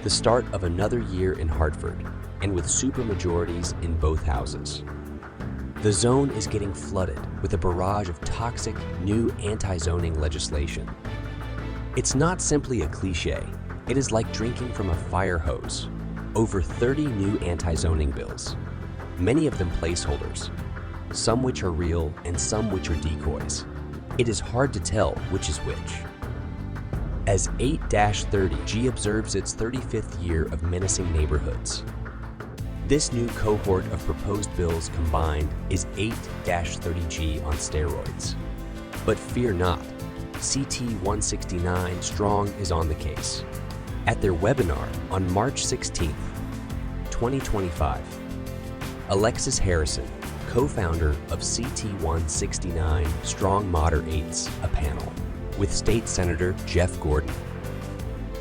the start of another year in Hartford, and with supermajorities in both houses. The zone is getting flooded with a barrage of toxic, new anti-zoning legislation. It's not simply a cliche, it is like drinking from a fire hose. Over 30 new anti-zoning bills, many of them placeholders, some which are real and some which are decoys. It is hard to tell which is which. As 8-30G observes its 35th year of menacing neighborhoods, this new cohort of proposed bills combined is 8-30G on steroids. But fear not, CT169Strong is on the case. At their webinar on March 16th, 2025, Alexis Harrison, co-founder of CT169Strong moderates a panel with State Senator Jeff Gordon.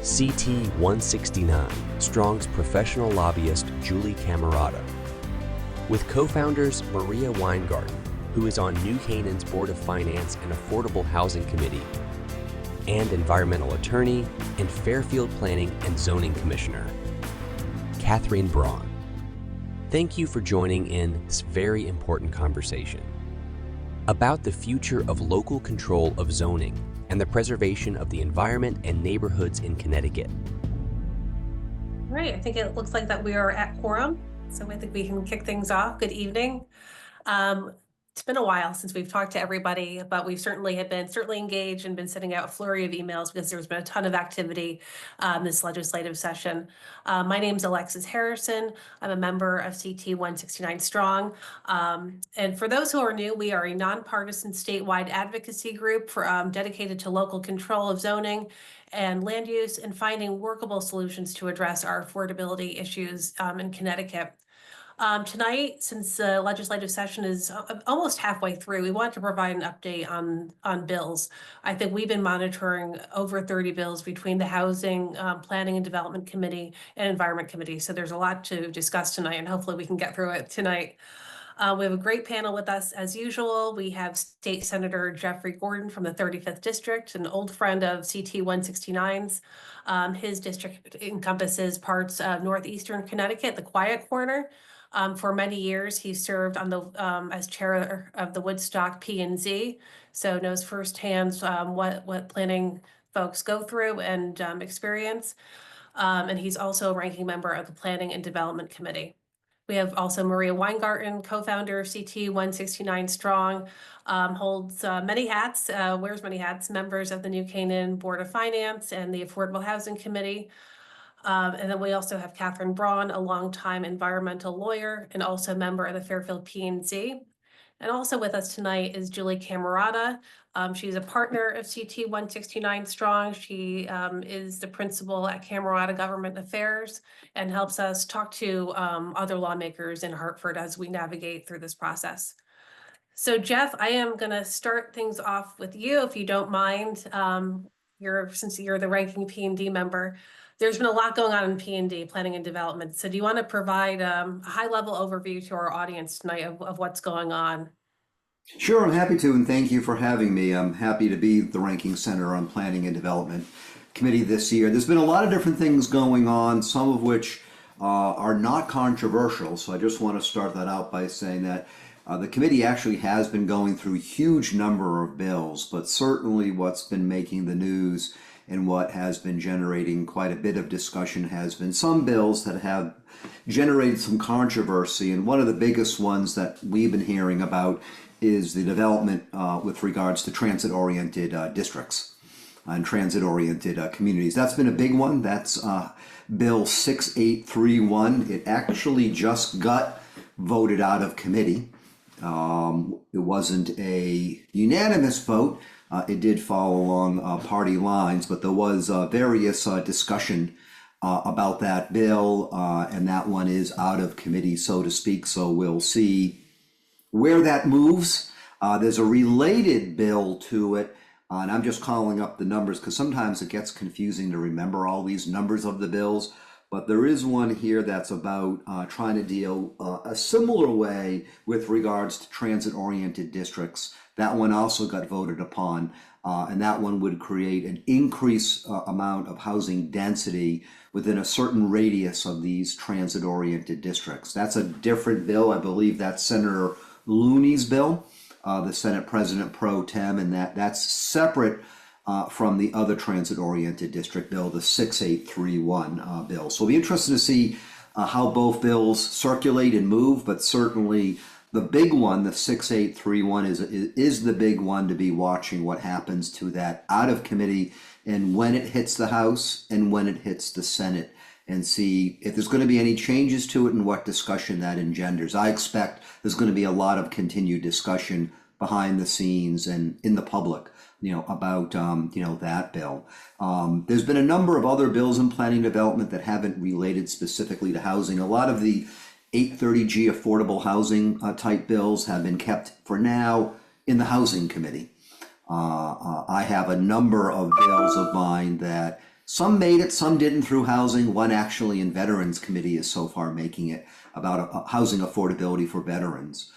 CT169Strong's professional lobbyist Julie Camerata, with co-founders Maria Weingarten, who is on New Canaan's Board of Finance and Affordable Housing Committee, and environmental attorney and Fairfield Planning and Zoning Commissioner, Catherine Braun. Thank you for joining in this very important conversation about the future of local control of zoning and the preservation of the environment and neighborhoods in Connecticut. All right, I think it looks like that we are at quorum, so I think we can kick things off. Good evening. It's been a while since we've talked to everybody, but we've certainly been engaged and been sending out a flurry of emails because there's been a ton of activity this legislative session. My name's Alexis Harrison. I'm a member of CT169Strong. And for those who are new, we are a nonpartisan statewide advocacy group dedicated to local control of zoning and land use and finding workable solutions to address our affordability issues in Connecticut. Tonight, since the legislative session is almost halfway through, we want to provide an update on bills. I think we've been monitoring over 30 bills between the Housing, Planning and Development Committee and Environment Committee. So there's a lot to discuss tonight, and hopefully we can get through it tonight. We have a great panel with us as usual. We have State Senator Jeffrey Gordon from the 35th District, an old friend of CT169's. His district encompasses parts of northeastern Connecticut, the Quiet Corner. For many years, he served on the as chair of the Woodstock P&Z, so knows firsthand what planning folks go through and experience. And he's also a ranking member of the Planning and Development Committee. We have also Maria Weingarten, co-founder of CT169Strong, holds many hats, wears many hats, members of the New Canaan Board of Finance and the Affordable Housing Committee. And then we also have Catherine Braun, a longtime environmental lawyer and also a member of the Fairfield P&Z. And also with us tonight is Julie Camerata. She's a partner of CT169Strong. She is the principal at Camerata Government Affairs and helps us talk to other lawmakers in Hartford as we navigate through this process. So Jeff, I am going to start things off with you, if you don't mind. Since you're the ranking P&D member, there's been a lot going on in P&D, planning and development. So do you want to provide a high-level overview to our audience tonight of what's going on? Sure, I'm happy to, and thank you for having me. I'm happy to be the ranking senator on Planning and Development Committee this year. There's been a lot of different things going on, some of which are not controversial. So I just want to start that out by saying that the committee actually has been going through a huge number of bills, but certainly what's been making the news and what has been generating quite a bit of discussion has been some bills that have generated some controversy. And one of the biggest ones that we've been hearing about is the development with regards to transit-oriented districts and transit-oriented communities. That's been a big one. That's Bill 6831. It actually just got voted out of committee. It wasn't a unanimous vote. It did follow along party lines, but there was various discussion about that bill, and that one is out of committee, so to speak. So we'll see where that moves. There's a related bill to it, and I'm just calling up the numbers because sometimes it gets confusing to remember all these numbers of the bills. But there is one here that's about trying to deal a similar way with regards to transit-oriented districts. That one also got voted upon And that one would create an increased amount of housing density within a certain radius of these transit-oriented districts. That's a different bill. I believe that's Senator Looney's bill, the Senate President Pro Tem, and that's separate from the other transit-oriented district bill, the 6831 bill. So it'll be interesting to see how both bills circulate and move, but certainly the big one, the 6831, is the big one to be watching what happens to that out of committee and when it hits the House and when it hits the Senate, and see if there's going to be any changes to it and what discussion that engenders. I expect there's going to be a lot of continued discussion behind the scenes and in the public, about that bill. There's been a number of other bills in planning development that haven't related specifically to housing. A lot of the 830G affordable housing type bills have been kept for now in the Housing Committee. I have a number of bills of mine that some made it, some didn't through housing. One actually in Veterans Committee is so far making it, about housing affordability for veterans.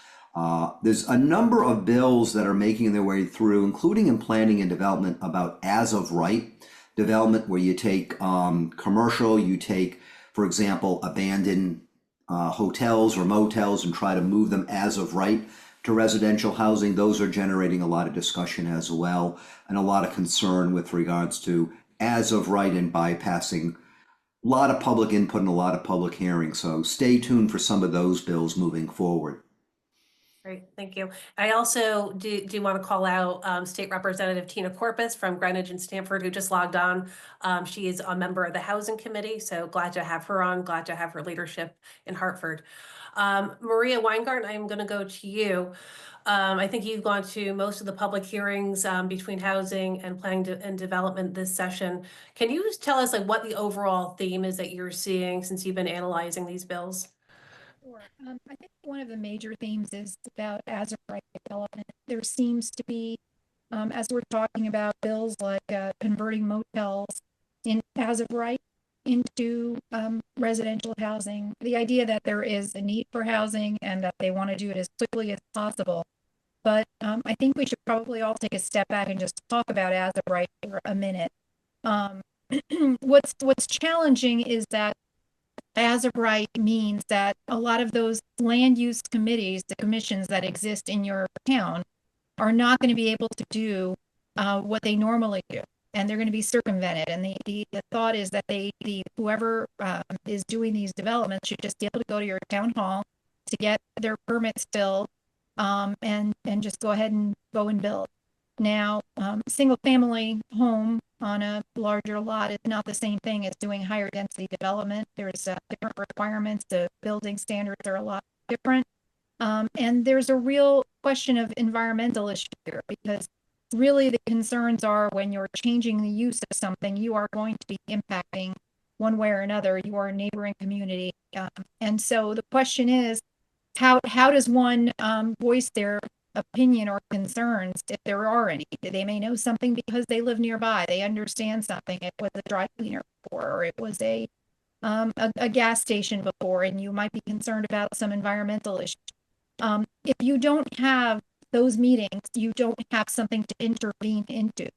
There's a number of bills that are making their way through, including in planning and development, about as of right development, where you take commercial, you take, for example, abandoned hotels or motels and try to move them as of right to residential housing. Those are generating a lot of discussion as well, and a lot of concern with regards to as of right and bypassing a lot of public input and a lot of public hearings. So stay tuned for some of those bills moving forward. Great, thank you. I also do want to call out State Representative Tina Corpus from Greenwich and Stamford, who just logged on. She is a member of the Housing Committee, so glad to have her on, glad to have her leadership in Hartford. Maria Weingart, I'm going to go to you. I think you've gone to most of the public hearings between housing and planning and development this session. Can you just tell us what the overall theme is that you're seeing since you've been analyzing these bills? Sure. I think one of the major themes is about as of right development. There seems to be, as we're talking about bills like converting motels in as of right into residential housing, the idea that there is a need for housing and that they want to do it as quickly as possible. But I think we should probably all take a step back and just talk about as of right for a minute. What's challenging is that as of right means that a lot of those land use committees, the commissions that exist in your town, are not going to be able to do what they normally do, and they're going to be circumvented. And the thought is that whoever is doing these developments should just be able to go to your town hall to get their permits filled, and just go ahead and go and build. Now, single family home on a larger lot is not the same thing as doing higher density development. There's different requirements. The building standards are a lot different. And there's a real question of environmental issue here, because really the concerns are when you're changing the use of something, you are going to be impacting one way or another your neighboring community. And so the question is, how does one voice their opinion or concerns, if there are any? They may know something because they live nearby. They understand something. It was a dry cleaner before, or it was a gas station before, and you might be concerned about some environmental issues. If you don't have those meetings, you don't have something to intervene into,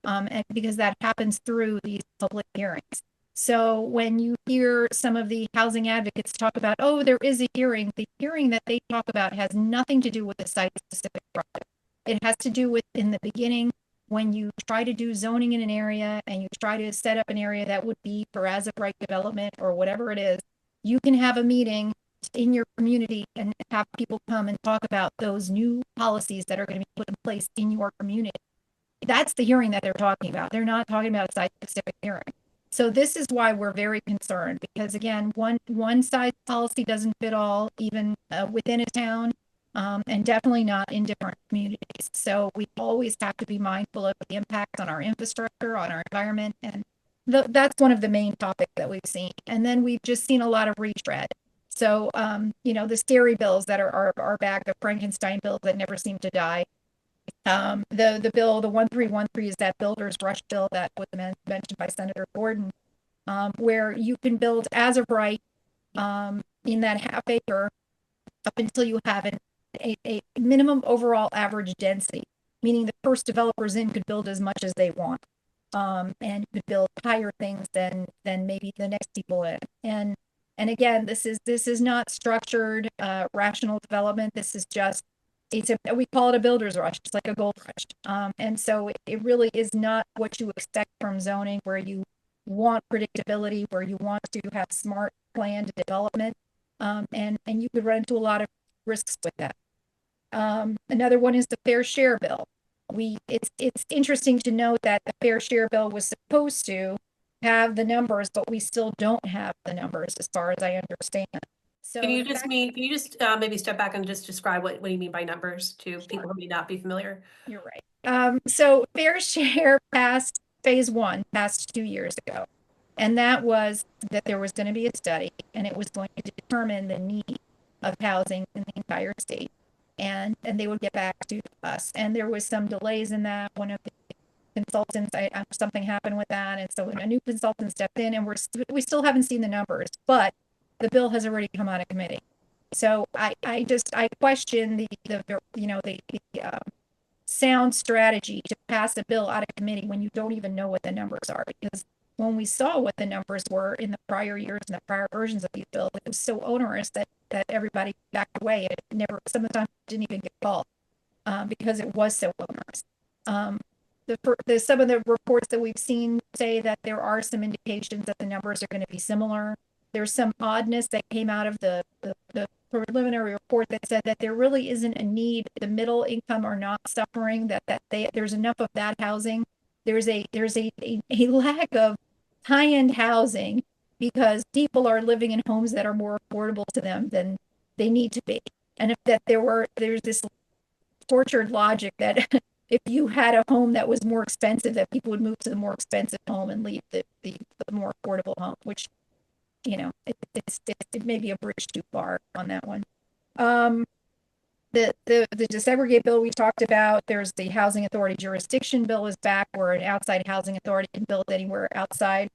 and because that happens through these public hearings. So when you hear some of the housing advocates talk about, oh, there is a hearing, the hearing that they talk about has nothing to do with the site-specific project. It has to do with, in the beginning, when you try to do zoning in an area and you try to set up an area that would be for as of right development or whatever it is, you can have a meeting in your community and have people come and talk about those new policies that are going to be put in place in your community. That's the hearing that they're talking about. They're not talking about a site-specific hearing. So this is why we're very concerned, because again, one size policy doesn't fit all, even within a town, and definitely not in different communities. So we always have to be mindful of the impacts on our infrastructure, on our environment, and that's one of the main topics that we've seen. And then we've just seen a lot of retread. So the scary bills that are back, the Frankenstein bills that never seem to die. The bill, the 1313, is that builder's rush bill that was mentioned by Senator Gordon, where you can build as of right in that half acre up until you have a minimum overall average density. meaning the first developers in could build as much as they want. And could build higher things than maybe the next people in. And again, this is not structured, rational development. This is just, we call it a builder's rush. It's like a gold rush. And so it really is not what you expect from zoning, where you want predictability, where you want to have smart planned development. And you could run into a lot of risks with that. Another one is the fair share bill. It's interesting to note that the fair share bill was supposed to have the numbers, but we still don't have the numbers as far as I understand. So Can you just maybe step back and just describe what you mean by numbers to people who may not be familiar? You're right. So fair share passed phase 1, passed 2 years ago. And that was that there was going to be a study, and it was going to determine the need of housing in the entire state. And they would get back to us. And there was some delays in that. One of the consultants, something happened with that. And so a new consultant stepped in, and we still haven't seen the numbers, but the bill has already come out of committee. So I question the sound strategy to pass a bill out of committee when you don't even know what the numbers are, because when we saw what the numbers were in the prior years and the prior versions of these bills, it was so onerous that everybody backed away. It never, some of the time, didn't even get called because it was so onerous. Some of the reports that we've seen say that there are some indications that the numbers are going to be similar. There's some oddness that came out of the preliminary report that said that there really isn't a need. The middle income are not suffering, there's enough of that housing. There's a lack of high-end housing because people are living in homes that are more affordable to them than they need to be. And there's this tortured logic that if you had a home that was more expensive, that people would move to the more expensive home and leave the more affordable home, which, it may be a bridge too far on that one. The desegregate bill we talked about, there's the housing authority jurisdiction bill is back, where an outside housing authority can build anywhere outside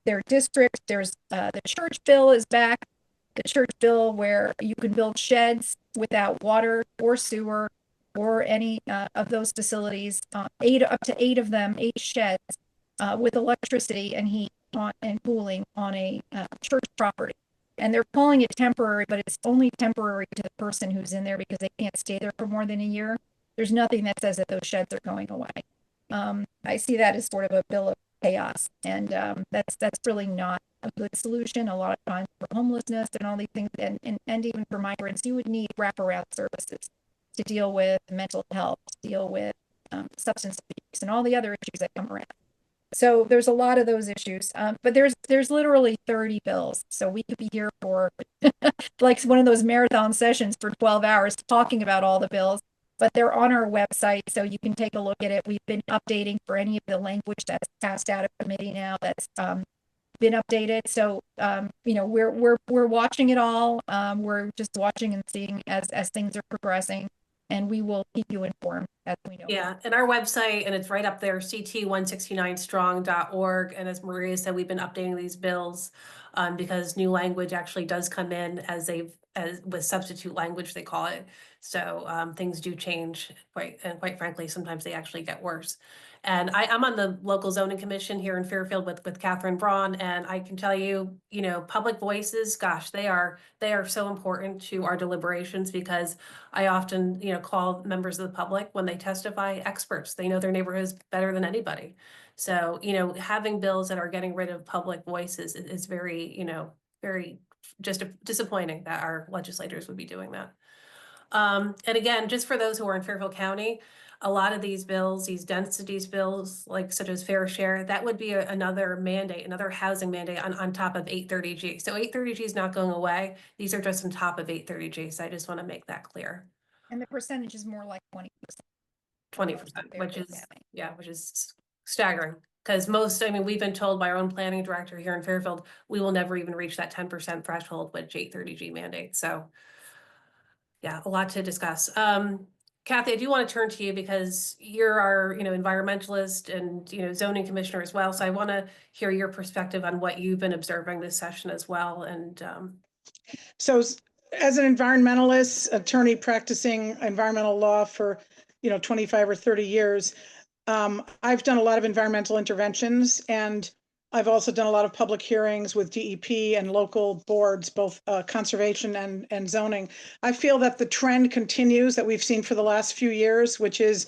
their district. There's the church bill is back. The church bill where you can build sheds without water or sewer or any of those facilities, up to 8 of them, 8 sheds with electricity and heat and cooling on a church property. And they're calling it temporary, but it's only temporary to the person who's in there because they can't stay there for more than a year. There's nothing that says that those sheds are going away. I see that as sort of a bill of chaos, and that's really not a good solution. A lot of times for homelessness and all these things, and even for migrants, you would need wraparound services to deal with mental health, to deal with substance abuse, and all the other issues that come around. So there's a lot of those issues, but there's literally 30 bills. So we could be here for like one of those marathon sessions for 12 hours talking about all the bills, but they're on our website, so you can take a look at it. We've been updating for any of the language that's passed out of committee now that's been updated. So, we're watching it all. We're just watching and seeing as things are progressing. And we will keep you informed as we know. Yeah, and our website, and it's right up there, CT169Strong.org. And as Maria said, we've been updating these bills because new language actually does come in as with substitute language, they call it. So things do change, quite frankly, sometimes they actually get worse. And I'm on the local zoning commission here in Fairfield with Catherine Braun, and I can tell you, public voices, gosh, they are so important to our deliberations, because I often, call members of the public when they testify experts. They know their neighborhoods better than anybody. So, having bills that are getting rid of public voices is very, very just disappointing that our legislators would be doing that. And again, just for those who are in Fairfield County, a lot of these bills, these densities bills, such as fair share, that would be another mandate, another housing mandate on top of 830G. So 830G is not going away. These are just on top of 830G. So I just want to make that clear. And the percentage is more like 20%. 20%, which is staggering. Because we've been told by our own planning director here in Fairfield, we will never even reach that 10% threshold with 830G mandate. So yeah, a lot to discuss. Kathy, I do want to turn to you because you're our, environmentalist and, zoning commissioner as well. So I want to hear your perspective on what you've been observing this session as well. And so as an environmentalist, attorney practicing environmental law for 25 or 30 years. I've done a lot of environmental interventions, and I've also done a lot of public hearings with DEP and local boards, both conservation and zoning. I feel that the trend continues that we've seen for the last few years, which is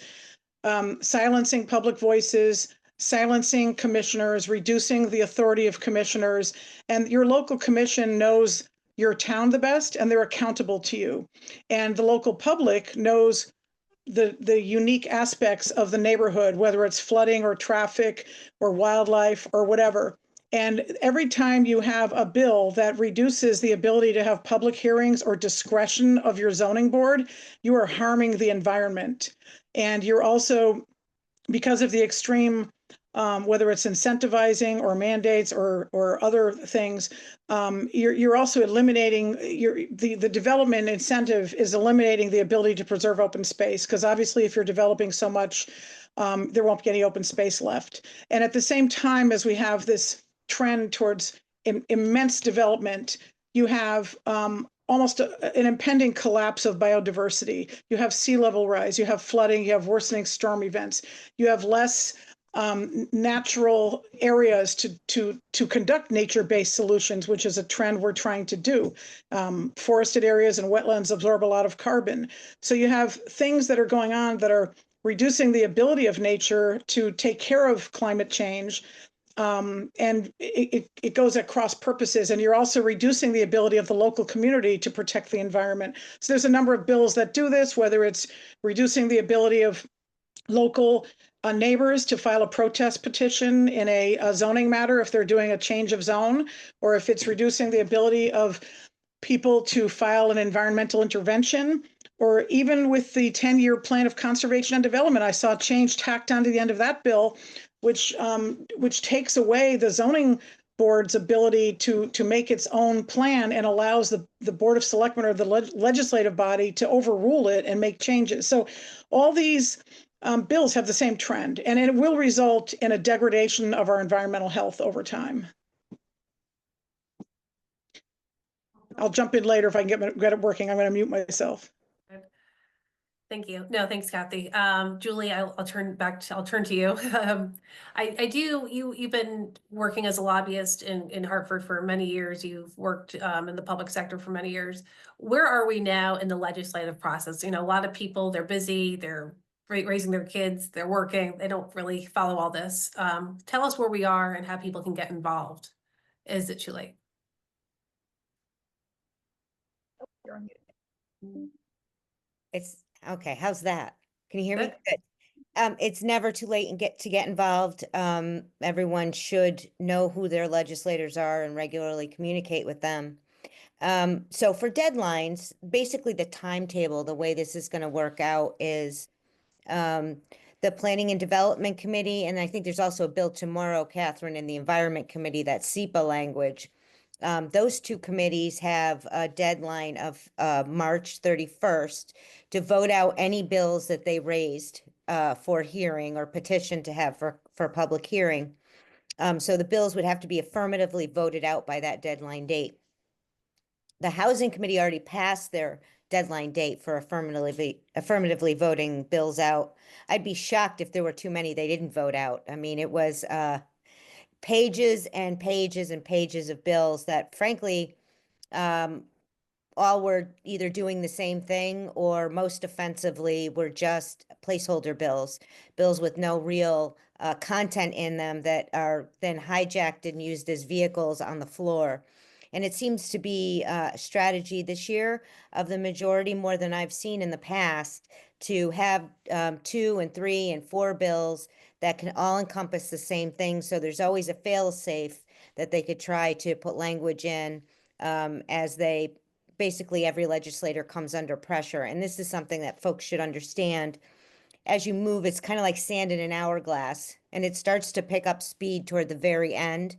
silencing public voices, silencing commissioners, reducing the authority of commissioners. And your local commission knows your town the best, and they're accountable to you. And the local public knows the unique aspects of the neighborhood, whether it's flooding or traffic or wildlife or whatever. And every time you have a bill that reduces the ability to have public hearings or discretion of your zoning board, you are harming the environment. And you're also, because of the extreme, whether it's incentivizing or mandates or other things, you're also eliminating the development incentive is eliminating the ability to preserve open space, because obviously if you're developing so much, there won't be any open space left. And at the same time as we have this trend towards immense development, you have almost an impending collapse of biodiversity. You have sea level rise, you have flooding, you have worsening storm events, you have less natural areas to conduct nature-based solutions, which is a trend we're trying to do. Forested areas and wetlands absorb a lot of carbon. So you have things that are going on that are reducing the ability of nature to take care of climate change. And it goes at cross purposes, and you're also reducing the ability of the local community to protect the environment. So there's a number of bills that do this, whether it's reducing the ability of local neighbors to file a protest petition in a zoning matter if they're doing a change of zone, or if it's reducing the ability of people to file an environmental intervention, or even with the 10-year plan of conservation and development, I saw change tacked onto the end of that bill, which takes away the zoning board's ability to make its own plan and allows the Board of Selectmen or the legislative body to overrule it and make changes. So all these bills have the same trend, and it will result in a degradation of our environmental health over time. I'll jump in later if I can get it working. I'm going to mute myself. Thank you. No, thanks, Kathy. Julie, I'll turn to you. You've been working as a lobbyist in Hartford for many years. You've worked in the public sector for many years. Where are we now in the legislative process? A lot of people, they're busy, they're raising their kids, they're working, they don't really follow all this. Tell us where we are and how people can get involved. Is it too late? You're on mute. It's okay. How's that? Can you hear me? Good. Good. It's never too late and to get involved. Everyone should know who their legislators are and regularly communicate with them. So for deadlines, basically the timetable, the way this is going to work out is the Planning and Development Committee, and I think there's also a bill tomorrow, Catherine, in the Environment Committee, that SEPA language. Those two committees have a deadline of March 31st to vote out any bills that they raised for hearing or petition to have for public hearing. So the bills would have to be affirmatively voted out by that deadline date. The Housing Committee already passed their deadline date for affirmatively voting bills out. I'd be shocked if there were too many they didn't vote out. I mean, it was pages and pages and pages of bills that frankly all were either doing the same thing or most offensively were just placeholder bills with no real content in them that are then hijacked and used as vehicles on the floor. And it seems to be a strategy this year of the majority, more than I've seen in the past, to have 2 and 3 and 4 bills that can all encompass the same thing. So there's always a fail-safe that they could try to put language in as they basically every legislator comes under pressure. And this is something that folks should understand. As you move, it's kind of like sand in an hourglass, and it starts to pick up speed toward the very end.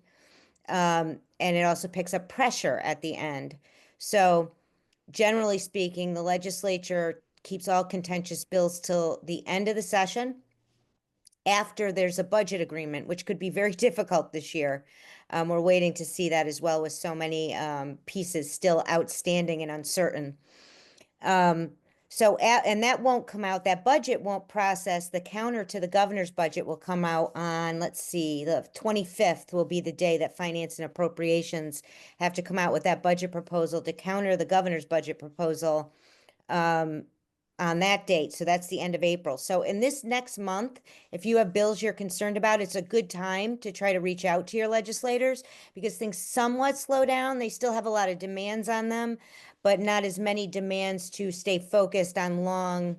And it also picks up pressure at the end. So generally speaking, the legislature keeps all contentious bills till the end of the session after there's a budget agreement, which could be very difficult this year. We're waiting to see that as well, with so many pieces still outstanding and uncertain. So, and that won't come out, that budget won't process, the counter to the governor's budget will come out on, let's see, the 25th will be the day that Finance and Appropriations have to come out with that budget proposal to counter the governor's budget proposal on that date. So that's the end of April. So in this next month, if you have bills you're concerned about, it's a good time to try to reach out to your legislators because things somewhat slow down. They still have a lot of demands on them, but not as many demands to stay focused on long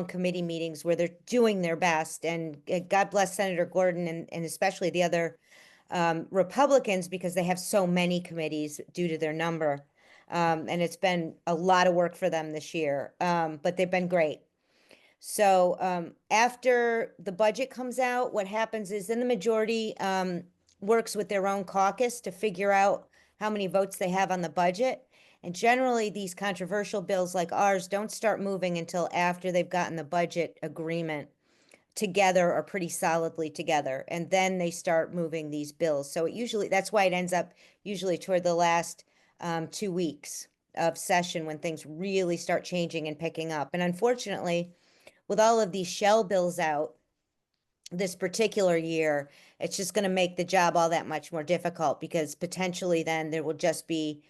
committee meetings where they're doing their best. And God bless Senator Gordon and especially the other Republicans because they have so many committees due to their number. And it's been a lot of work for them this year, but they've been great. So after the budget comes out, what happens is then the majority works with their own caucus to figure out how many votes they have on the budget. And generally, these controversial bills like ours don't start moving until after they've gotten the budget agreement together or pretty solidly together. And then they start moving these bills. So it usually, that's why it ends up usually toward the last 2 weeks of session when things really start changing and picking up. And unfortunately, with all of these shell bills out this particular year, it's just going to make the job all that much more difficult because potentially then there will just be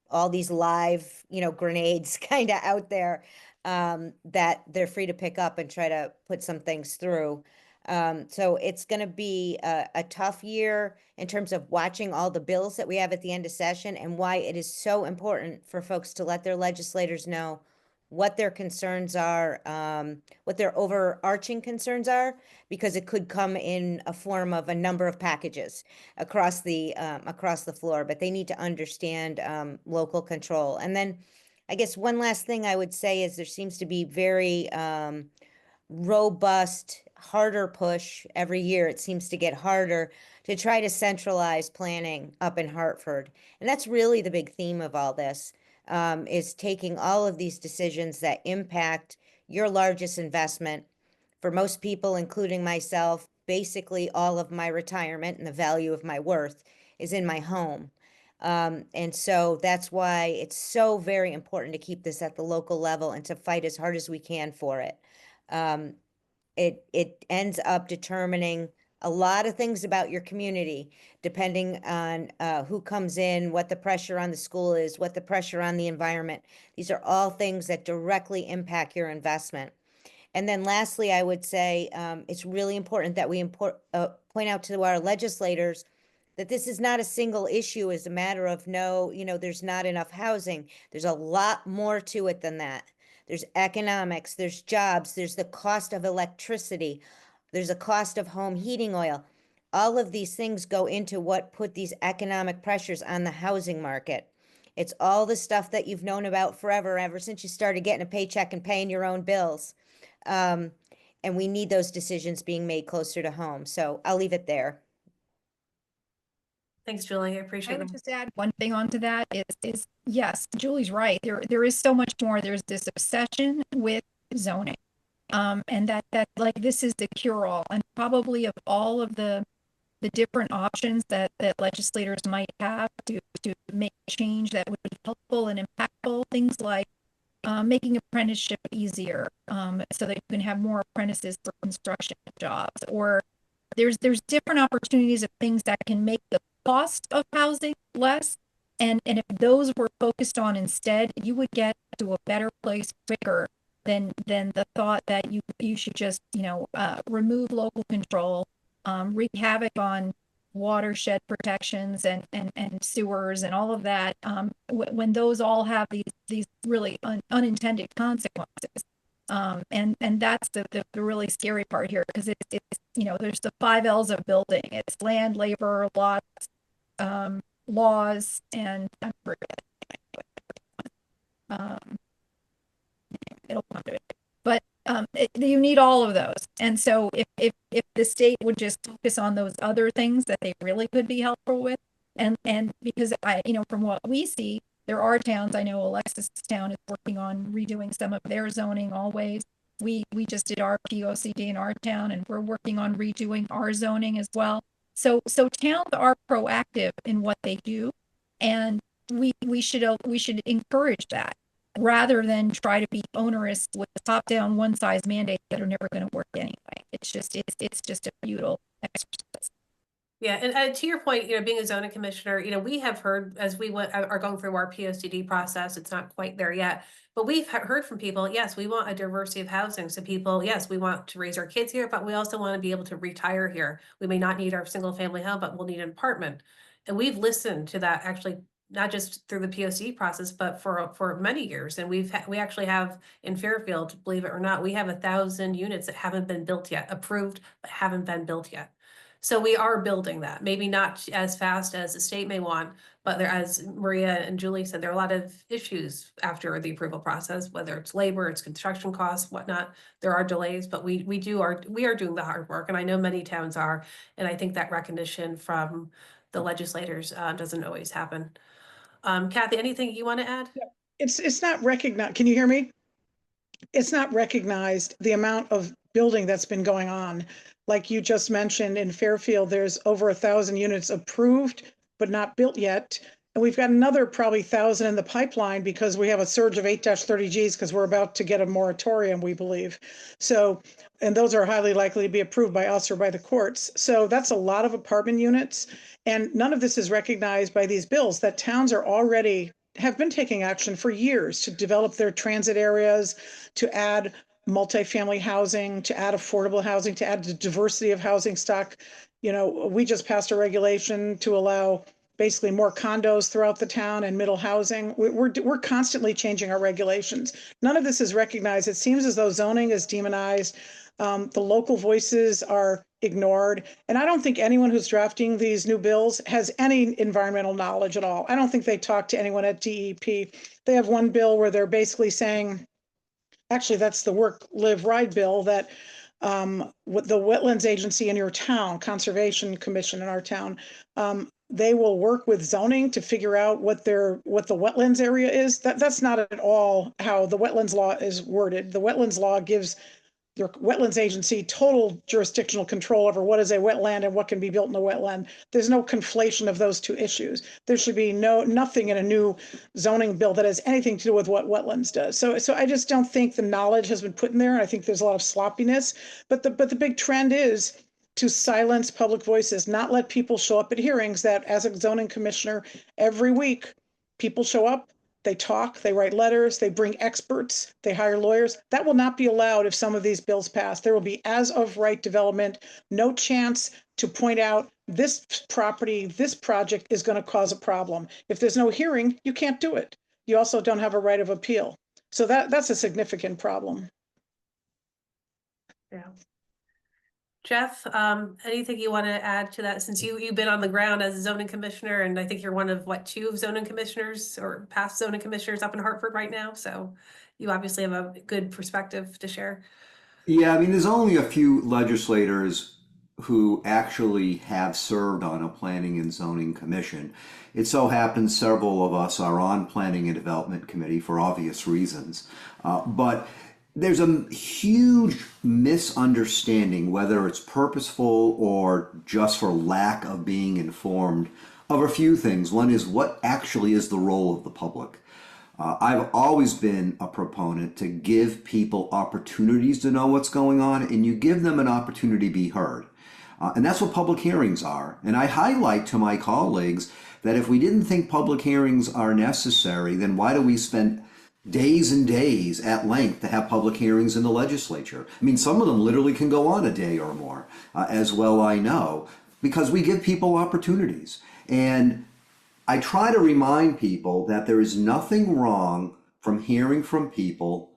all these live, grenades kind of out there that they're free to pick up and try to put some things through. So it's going to be a tough year in terms of watching all the bills that we have at the end of session and why it is so important for folks to let their legislators know what their concerns are, what their overarching concerns are, because it could come in a form of a number of packages across the floor, but they need to understand local control. And then I guess one last thing I would say is there seems to be very robust, harder push every year. It seems to get harder to try to centralize planning up in Hartford. And that's really the big theme of all this, is taking all of these decisions that impact your largest investment. For most people, including myself, basically all of my retirement and the value of my worth is in my home. And so that's why it's so very important to keep this at the local level and to fight as hard as we can for it. It ends up determining a lot of things about your community, depending on who comes in, what the pressure on the school is, what the pressure on the environment. These are all things that directly impact your investment. And then lastly, I would say it's really important that we point out to our legislators that this is not a single issue as a matter of there's not enough housing. There's a lot more to it than that. There's economics, there's jobs, there's the cost of electricity, there's a cost of home heating oil. All of these things go into what put these economic pressures on the housing market. It's all the stuff that you've known about forever, ever since you started getting a paycheck and paying your own bills. And we need those decisions being made closer to home. So I'll leave it there. Thanks, Julie. I I appreciate would it. just add one thing onto that is yes, Julie's right. There is so much more. There's this obsession with zoning. And that like this is the cure-all, and probably of all of the different options that legislators might have to make change that would be helpful and impactful, things like making apprenticeship easier, so that you can have more apprentices for construction jobs, or there's different opportunities of things that can make the cost of housing less. And if those were focused on instead, you would get to a better place quicker than the thought that you should just, remove local control, wreak havoc on watershed protections and sewers and all of that, when those all have these really unintended consequences. And that's the really scary part here, because it's there's the 5 L's of building. It's land, labor, lots, laws, and I'm forgetting. It'll come to it. But you need all of those. And so if the state would just focus on those other things that they really could be helpful with, and because from what we see, there are towns, I know Alexis town is working on redoing some of their zoning always. We just did our POCD in our town, and we're working on redoing our zoning as well. So towns are proactive in what they do, and we should encourage that. rather than try to be onerous with the top-down one-size mandates that are never going to work anyway. It's just a futile exercise. Yeah, and to your point, being a zoning commissioner, we have heard as we are going through our POCD process, it's not quite there yet, but we've heard from people, yes, we want a diversity of housing. So people, yes, we want to raise our kids here, but we also want to be able to retire here. We may not need our single family home, but we'll need an apartment. And we've listened to that actually, not just through the POC process, but for many years. And we actually have in Fairfield, believe it or not, we have 1,000 units that haven't been built yet, approved, but haven't been built yet. So we are building that, maybe not as fast as the state may want, but there, as Maria and Julie said, there are a lot of issues after the approval process, whether it's labor, it's construction costs, whatnot. There are delays, but we are doing the hard work, and I know many towns are, and I think that recognition from the legislators doesn't always happen. Kathy, anything you want to add? It's not recognized. Can you hear me? It's not recognized the amount of building that's been going on. Like you just mentioned, in Fairfield, there's over 1,000 units approved, but not built yet. And we've got another probably 1,000 in the pipeline because we have a surge of 8-30Gs because we're about to get a moratorium, we believe. So, and those are highly likely to be approved by us or by the courts. So that's a lot of apartment units. And none of this is recognized by these bills that towns are already have been taking action for years to develop their transit areas, to add multifamily housing, to add affordable housing, to add the diversity of housing stock. We just passed a regulation to allow basically more condos throughout the town and middle housing. We're constantly changing our regulations. None of this is recognized. It seems as though zoning is demonized. The local voices are ignored. And I don't think anyone who's drafting these new bills has any environmental knowledge at all. I don't think they talk to anyone at DEP. They have one bill where they're basically saying, actually, that's the Work, Live, Ride bill that with the wetlands agency in your town, Conservation Commission in our town, they will work with zoning to figure out what the wetlands area is. That's not at all how the wetlands law is worded. The wetlands law gives the wetlands agency total jurisdictional control over what is a wetland and what can be built in a wetland. There's no conflation of those two issues. There should be nothing in a new zoning bill that has anything to do with what wetlands does. So I just don't think the knowledge has been put in there. I think there's a lot of sloppiness, but the big trend is to silence public voices, not let people show up at hearings. That as a zoning commissioner, every week people show up, they talk, they write letters, they bring experts, they hire lawyers. That will not be allowed if some of these bills pass. There will be as of right development, no chance to point out this property, this project is going to cause a problem. If there's no hearing, you can't do it. You also don't have a right of appeal. So that's a significant problem. Yeah. Jeff, anything you want to add to that, since you've been on the ground as a zoning commissioner, and I think you're one of two zoning commissioners or past zoning commissioners up in Hartford right now, so you obviously have a good perspective to share. Yeah, I mean, there's only a few legislators who actually have served on a planning and zoning commission. It so happens several of us are on planning and development committee for obvious reasons, but there's a huge misunderstanding, whether it's purposeful or just for lack of being informed, of a few things. One is, what actually is the role of the public? I've always been a proponent to give people opportunities to know what's going on, and you give them an opportunity to be heard. And that's what public hearings are. And I highlight to my colleagues that if we didn't think public hearings are necessary, then why do we spend days and days at length to have public hearings in the legislature? I mean, some of them literally can go on a day or more, as well I know, because we give people opportunities. And I try to remind people that there is nothing wrong from hearing from people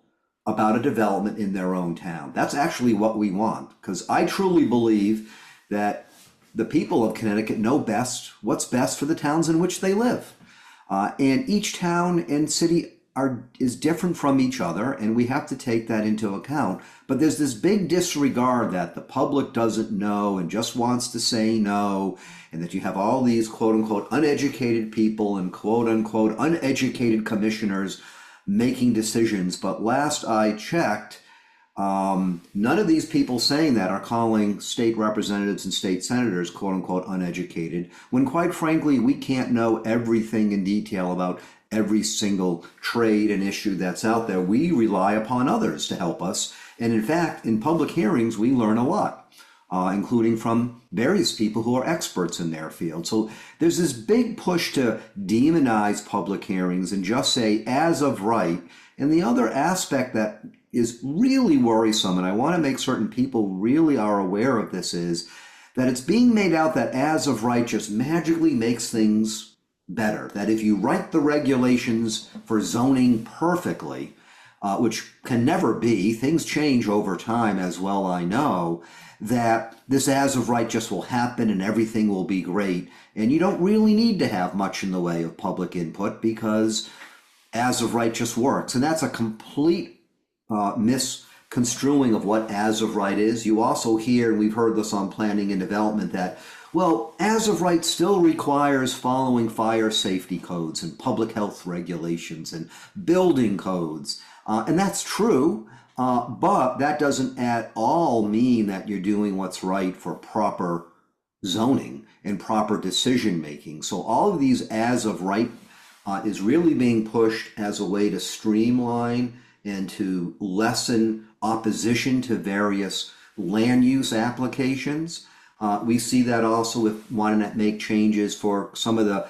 about a development in their own town. That's actually what we want, because I truly believe that the people of Connecticut know best what's best for the towns in which they live. And each town and city is different from each other, and we have to take that into account. But there's this big disregard that the public doesn't know and just wants to say no, and that you have all these quote unquote uneducated people and quote unquote uneducated commissioners making decisions. But last I checked, none of these people saying that are calling state representatives and state senators quote unquote uneducated, when quite frankly we can't know everything in detail about every single trade and issue that's out there. We rely upon others to help us. And in fact, in public hearings, we learn a lot, including from various people who are experts in their field. So there's this big push to demonize public hearings and just say as of right. And the other aspect that is really worrisome, and I want to make certain people really are aware of this, is that it's being made out that as of right just magically makes things better. That if you write the regulations for zoning perfectly, which can never be, things change over time as well, I know, that this as of right just will happen and everything will be great. And you don't really need to have much in the way of public input because as of right just works. And that's a complete misconstruing of what as of right is. You also hear, and we've heard this on planning and development, that, well, as of right still requires following fire safety codes and public health regulations and building codes. And that's true, but that doesn't at all mean that you're doing what's right for proper zoning and proper decision making. So all of these as of right is really being pushed as a way to streamline and to lessen opposition to various land use applications. We see that also with wanting to make changes for some of the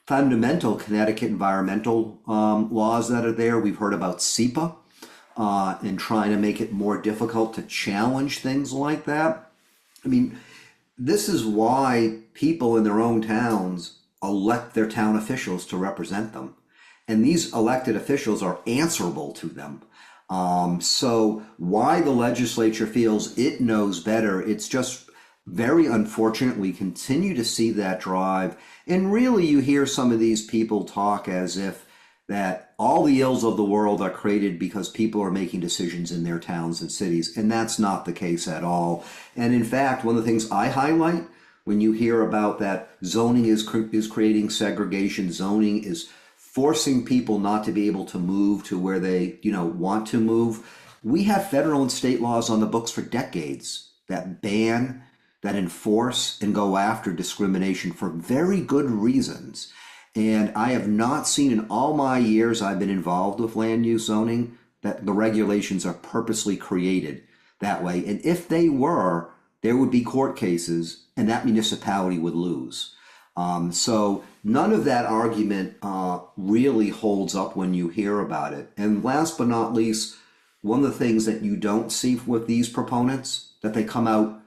fundamental Connecticut environmental laws that are there. We've heard about SEPA and trying to make it more difficult to challenge things like that. I mean, this is why people in their own towns elect their town officials to represent them. And these elected officials are answerable to them. So why the legislature feels it knows better, it's just very unfortunate. We continue to see that drive. And really you hear some of these people talk as if that all the ills of the world are created because people are making decisions in their towns and cities. And that's not the case at all. And in fact, one of the things I highlight when you hear about that zoning is creating segregation, zoning is forcing people not to be able to move to where they, want to move. We have federal and state laws on the books for decades that ban, that enforce and go after discrimination for very good reasons. And I have not seen in all my years I've been involved with land use zoning that the regulations are purposely created that way. And if they were, there would be court cases and that municipality would lose. So none of that argument really holds up when you hear about it. And last but not least, one of the things that you don't see with these proponents, that they come out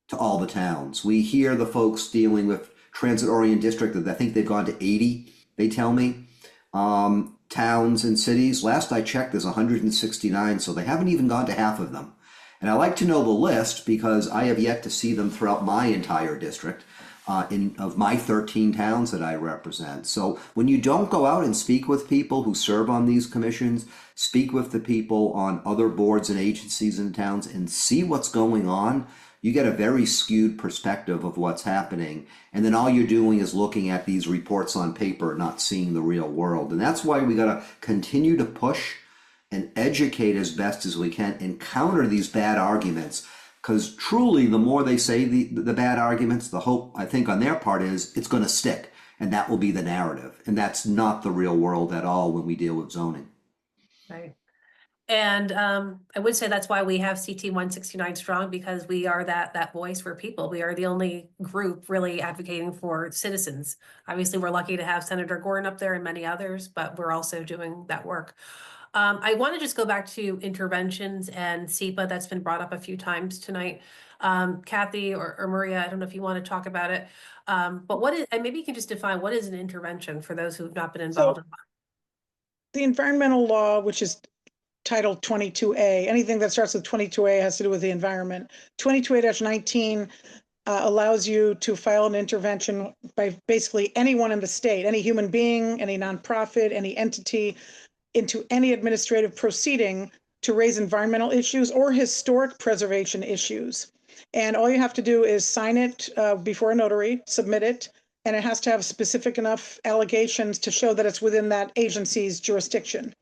to all the towns. We hear the folks dealing with transit-oriented district that I think they've gone to 80, they tell me, towns and cities. Last I checked, there's 169, so they haven't even gone to half of them. And I like to know the list because I have yet to see them throughout my entire district. Of my 13 towns that I represent. So when you don't go out and speak with people who serve on these commissions, speak with the people on other boards and agencies in towns and see what's going on, you get a very skewed perspective of what's happening. And then all you're doing is looking at these reports on paper, not seeing the real world. And that's why we got to continue to push and educate as best as we can and counter these bad arguments. Because truly, the more they say the bad arguments, the hope, I think, on their part is it's going to stick. And that will be the narrative. And that's not the real world at all when we deal with zoning. Right. And I would say that's why we have CT169 Strong, because we are that voice for people. We are the only group really advocating for citizens. Obviously, we're lucky to have Senator Gordon up there and many others, but we're also doing that work. I want to just go back to interventions and SEPA. That's been brought up a few times tonight. Kathy or Maria, I don't know if you want to talk about it, but what is, and maybe you can just define what is an intervention for those who have not been involved in one. The environmental law, which is Title 22A, anything that starts with 22A has to do with the environment. 22A-19 allows you to file an intervention by basically anyone in the state, any human being, any nonprofit, any entity, into any administrative proceeding to raise environmental issues or historic preservation issues. And all you have to do is sign it before a notary, submit it, and it has to have specific enough allegations to show that it's within that agency's jurisdiction.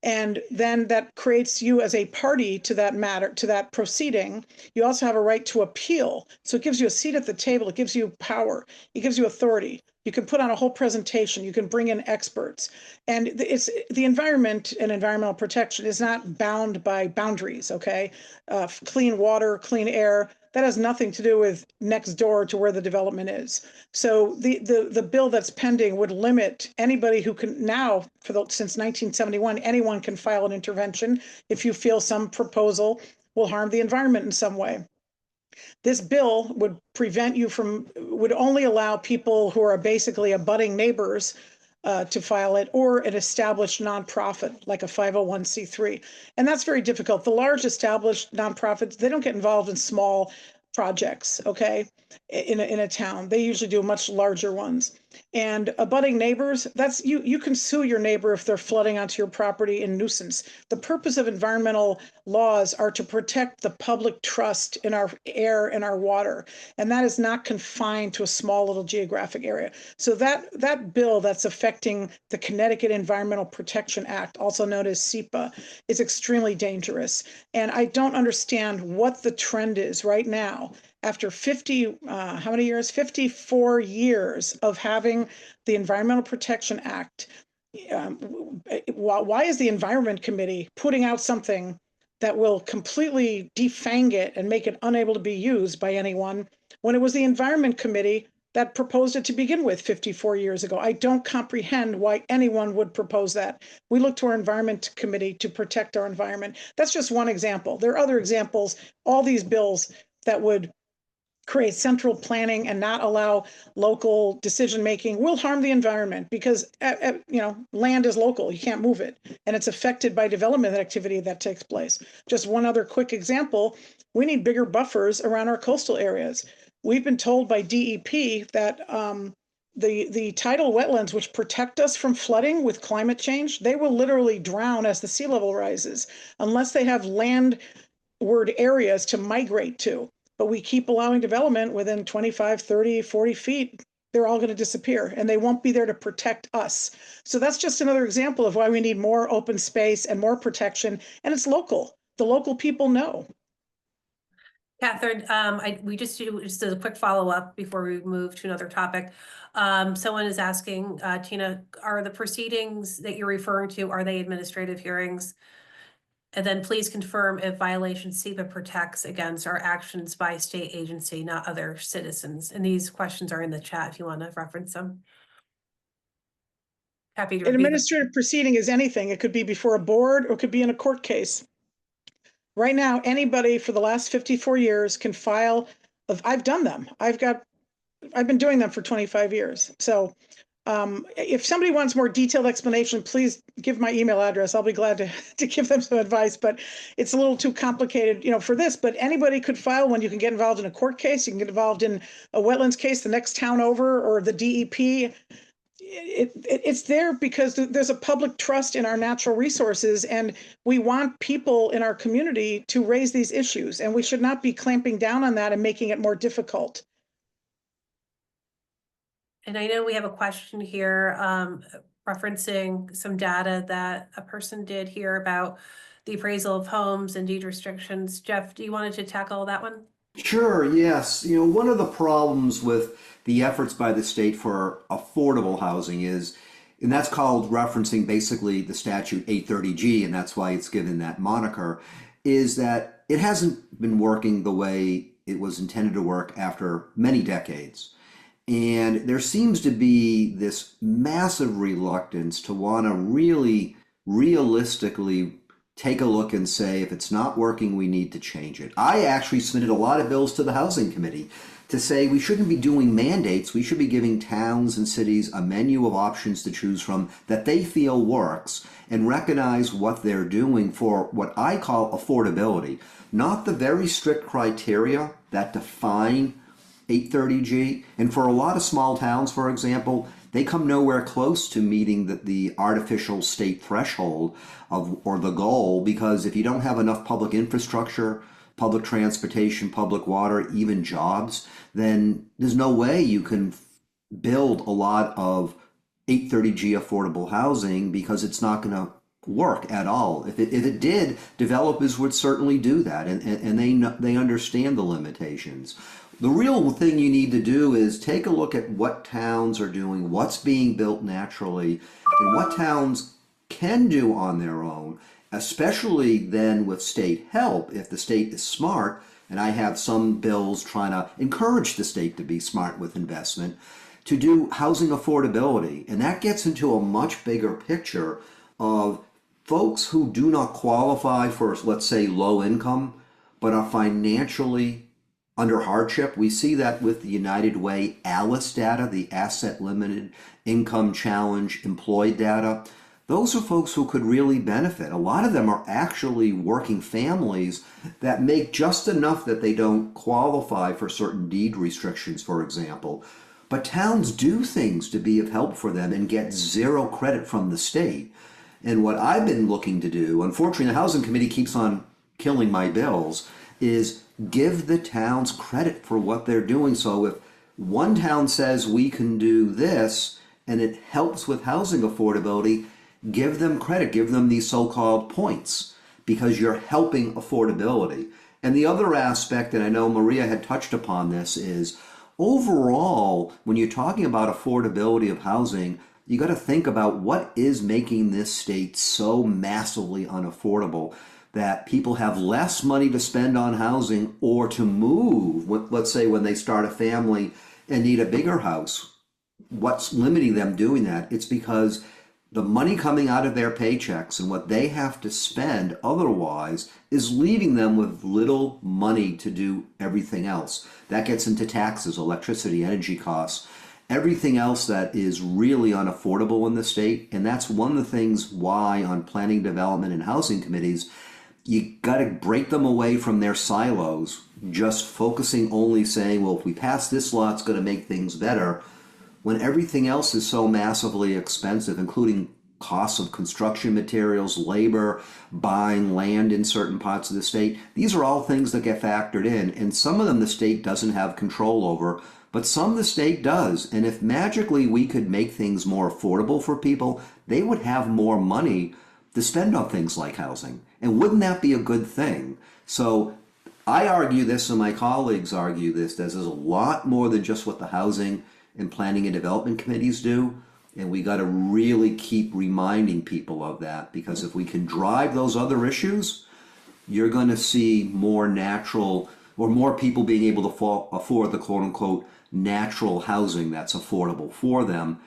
And then that creates you as a party to that matter, to that proceeding. You also have a right to appeal. So it gives you a seat at the table. It gives you power. It gives you authority. You can put on a whole presentation. You can bring in experts. And it's the environment and environmental protection is not bound by boundaries, okay? Clean water, clean air, that has nothing to do with next door to where the development is. So the bill that's pending would limit anybody who can now, since 1971, anyone can file an intervention if you feel some proposal will harm the environment in some way. This bill would would only allow people who are basically abutting neighbors to file it, or an established nonprofit like a 501c3. And that's very difficult. The large established nonprofits, they don't get involved in small projects, okay, in a town. They usually do much larger ones. And abutting neighbors, that's you can sue your neighbor if they're flooding onto your property in nuisance. The purpose of environmental laws are to protect the public trust in our air and our water. And that is not confined to a small little geographic area. So that bill that's affecting the Connecticut Environmental Protection Act, also known as SEPA, is extremely dangerous. And I don't understand what the trend is right now after how many years? 54 years of having the Environmental Protection Act. Why is the Environment Committee putting out something that will completely defang it and make it unable to be used by anyone when it was the Environment Committee that proposed it to begin with 54 years ago? I don't comprehend why anyone would propose that. We look to our Environment Committee to protect our environment. That's just one example. There are other examples. All these bills that would create central planning and not allow local decision making will harm the environment, because land is local. You can't move it, and it's affected by development activity that takes place. Just one other quick example: we need bigger buffers around our coastal areas. We've been told by DEP that the tidal wetlands, which protect us from flooding with climate change, they will literally drown as the sea level rises unless they have landward areas to migrate to. But we keep allowing development within 25, 30, 40 feet. They're all going to disappear, and they won't be there to protect us. So that's just another example of why we need more open space and more protection. And it's local. The local people know. Catherine, we just as a quick follow-up before we move to another topic. Someone is asking, Tina, are the proceedings that you're referring to, are they administrative hearings? And then please confirm if violation SEPA protects against our actions by state agency, not other citizens. And these questions are in the chat if you want to reference them. Happy to An review them. administrative proceeding is anything. It could be before a board or it could be in a court case. Right now, anybody for the last 54 years can file. I've done them. I've been doing them for 25 years. So if somebody wants more detailed explanation, please give my email address. I'll be glad to give them some advice, but it's a little too complicated, for this. But anybody could file one. You can get involved in a court case. You can get involved in a wetlands case the next town over, or the DEP. It's there because there's a public trust in our natural resources, and we want people in our community to raise these issues, and we should not be clamping down on that and making it more difficult. And I know we have a question here referencing some data that a person did here about the appraisal of homes and deed restrictions. Jeff, do you want to tackle that one? Sure, yes. One of the problems with the efforts by the state for affordable housing is, and that's called, referencing basically the statute 830G, and that's why it's given that moniker, is that it hasn't been working the way it was intended to work after many decades. And there seems to be this massive reluctance to want to really realistically take a look and say, if it's not working, we need to change it. I actually submitted a lot of bills to the Housing Committee to say we shouldn't be doing mandates. We should be giving towns and cities a menu of options to choose from that they feel works, and recognize what they're doing for what I call affordability, not the very strict criteria that define 830G. And for a lot of small towns, for example, they come nowhere close to meeting the artificial state threshold or the goal, because if you don't have enough public infrastructure, public transportation, public water, even jobs, then there's no way you can build a lot of 830G affordable housing, because it's not going to work at all. If it did, developers would certainly do that, and they understand the limitations. The real thing you need to do is take a look at what towns are doing, what's being built naturally, and what towns can do on their own, especially then with state help if the state is smart. And I have some bills trying to encourage the state to be smart with investment, to do housing affordability. And that gets into a much bigger picture of folks who do not qualify for, let's say, low income, but are financially under hardship. We see that with the United Way ALICE data, the Asset Limited Income Challenge Employed data. Those are folks who could really benefit. A lot of them are actually working families that make just enough that they don't qualify for certain deed restrictions, for example. But towns do things to be of help for them and get zero credit from the state. And what I've been looking to do, unfortunately, the Housing Committee keeps on killing my bills, is give the towns credit for what they're doing. So if one town says we can do this and it helps with housing affordability, give them credit, give them these so-called points, because you're helping affordability. And the other aspect, and I know Maria had touched upon this, is overall, when you're talking about affordability of housing, you got to think about what is making this state so massively unaffordable that people have less money to spend on housing or to move. Let's say when they start a family and need a bigger house, what's limiting them doing that? It's because the money coming out of their paychecks and what they have to spend otherwise is leaving them with little money to do everything else. That gets into taxes, electricity, energy costs, everything else that is really unaffordable in the state. And that's one of the things why on planning, development, and housing committees, you got to break them away from their silos, just focusing only saying, well, if we pass this law, it's going to make things better, when everything else is so massively expensive, including costs of construction materials, labor, buying land in certain parts of the state. These are all things that get factored in, and some of them the state doesn't have control over, but some the state does. And if magically we could make things more affordable for people, they would have more money to spend on things like housing. And wouldn't that be a good thing? So I argue this, and my colleagues argue this, that there's a lot more than just what the housing and planning and development committees do. And we got to really keep reminding people of that, because if we can drive those other issues, you're going to see more natural, or more people being able to afford the quote unquote natural housing that's affordable for them,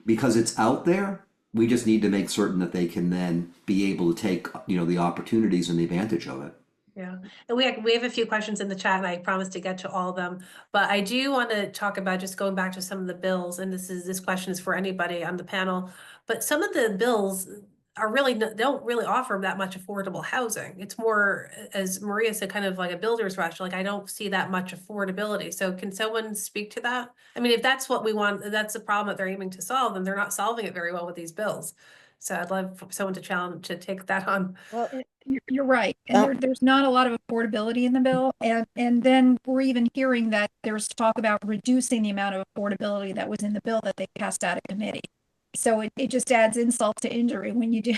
because it's out there. We just need to make certain that they can then be able to take, the opportunities and the advantage of it. Yeah, and we have a few questions in the chat, and I promised to get to all of them. But I do want to talk about, just going back to some of the bills, and this question is for anybody on the panel. But some of the bills are really don't really offer that much affordable housing. It's more, as Maria said, kind of like a builder's rush. Like, I don't see that much affordability. So can someone speak to that? I mean, if that's what we want, that's the problem that they're aiming to solve, then they're not solving it very well with these bills. So I'd love for someone to take that on. Well, You're right. And there's not a lot of affordability in the bill. And then we're even hearing that there's talk about reducing the amount of affordability that was in the bill that they passed out of committee. So it just adds insult to injury when you do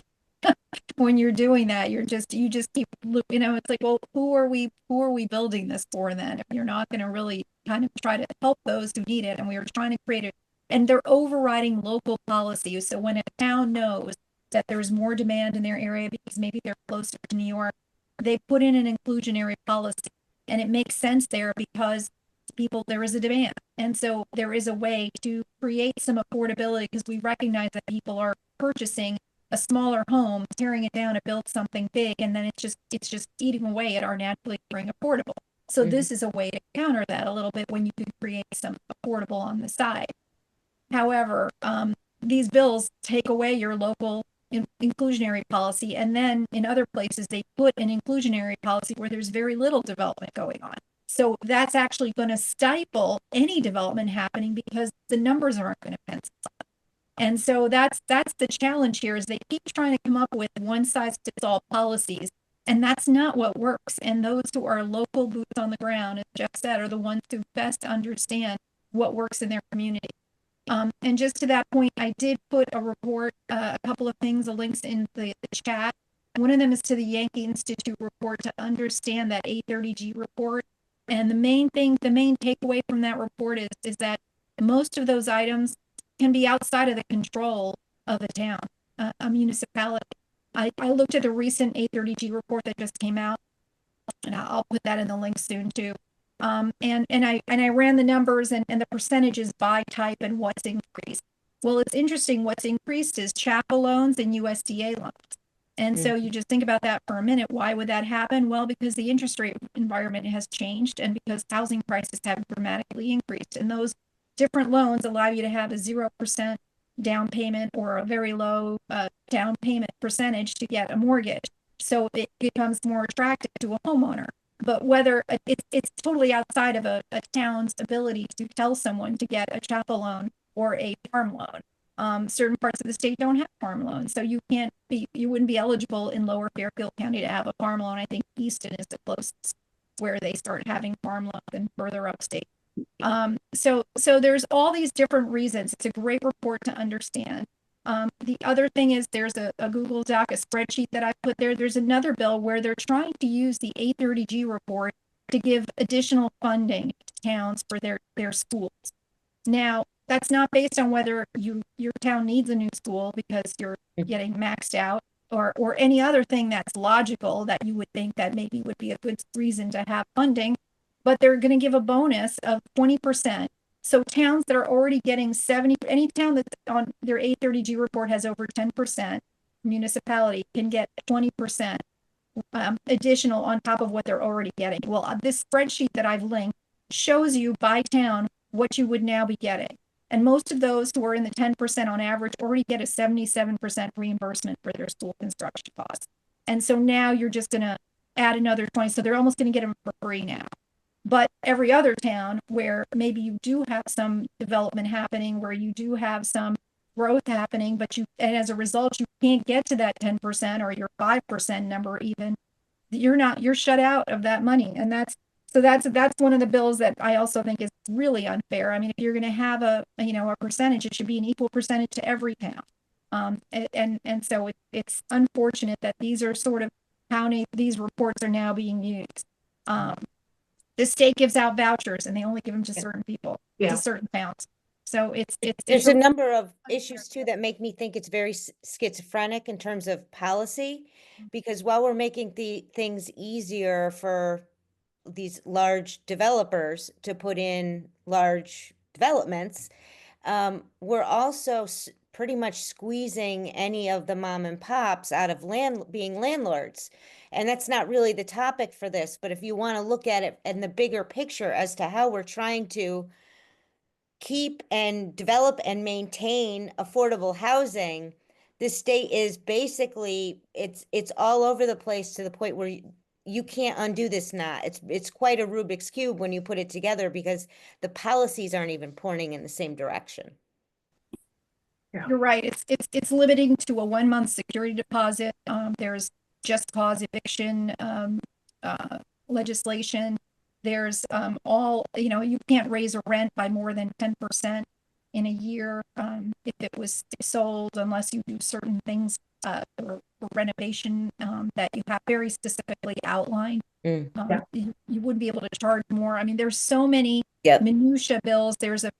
when you're doing that. You just keep, it's like, well, who are we building this for then? If you're not going to really kind of try to help those who need it, and we are trying to create it, and they're overriding local policies. So when a town knows that there's more demand in their area because maybe they're closer to New York, they put in an inclusionary policy, and it makes sense there because there is a demand. And so there is a way to create some affordability, because we recognize that people are purchasing a smaller home, tearing it down to build something big, and then it's just eating away at our naturally occurring affordable. So this is a way to counter that a little bit when you can create some affordable on the side. However, these bills take away your local inclusionary policy, and then in other places they put an inclusionary policy where there's very little development going on. So that's actually going to stifle any development happening, because the numbers aren't going to pencil out. And so that's the challenge here, is they keep trying to come up with one size fits all policies, and that's not what works. And those who are local boots on the ground, as Jeff said, are the ones who best understand what works in their community. And just to that point, I did put a report, a couple of things, the links in the chat. One of them is to the Yankee Institute report, to understand that 830G report. And the main takeaway from that report is that most of those items can be outside of the control of a town, a municipality. I looked at the recent 830G report that just came out, and I'll put that in the link soon too. And I ran the numbers and the percentages by type and what's increased. Well, it's interesting. What's increased is chapel loans and USDA loans. And so you just think about that for a minute. Why would that happen? Well, because the interest rate environment has changed and because housing prices have dramatically increased. And those different loans allow you to have a 0% down payment or a very low down payment percentage to get a mortgage. So it becomes more attractive to a homeowner. But whether it's totally outside of a town's ability to tell someone to get a chapel loan or a farm loan. Certain parts of the state don't have farm loans, so you wouldn't be eligible in Lower Fairfield County to have a farm loan. I think Easton is the closest where they start having farm loans and further upstate. So there's all these different reasons. It's a great report to understand. The other thing is there's a Google Doc, a spreadsheet that I put there. There's another bill where they're trying to use the 830G report to give additional funding to towns for their schools. Now, that's not based on whether your town needs a new school because you're getting maxed out or any other thing that's logical that you would think that maybe would be a good reason to have funding, but they're going to give a bonus of 20%. So towns that are already getting 70, any town that's on their 830G report has over 10%, municipality can get 20% additional on top of what they're already getting. Well, this spreadsheet that I've linked shows you by town what you would now be getting. And most of those who are in the 10% on average already get a 77% reimbursement for their school construction costs. And so now you're just going to add another 20. So they're almost going to get them for free now. But every other town where maybe you do have some development happening, where you do have some growth happening, and as a result, you can't get to that 10% or your 5% number even, you're shut out of that money. And that's one of the bills that I also think is really unfair. I mean, if you're going to have a percentage, it should be an equal percentage to every town. And so it's unfortunate that these are sort of how these reports are now being used. The state gives out vouchers and they only give them to certain people, to certain towns. So there's a number of issues too that make me think it's very schizophrenic in terms of policy, because while we're making the things easier for these large developers to put in large developments, we're also pretty much squeezing any of the mom and pops out of being landlords. And that's not really the topic for this, but if you want to look at it in the bigger picture as to how we're trying to keep and develop and maintain affordable housing, the state is basically, it's all over the place to the point where you can't undo this knot. It's quite a Rubik's Cube when you put it together because the policies aren't even pointing in the same direction. You're right. It's limiting to a 1-month security deposit. There's just cause eviction legislation. There's you can't raise a rent by more than 10% in a year if it was sold unless you do certain things for renovation that you have very specifically outlined. You wouldn't be able to charge more. I mean, there's so many minutia bills. There's a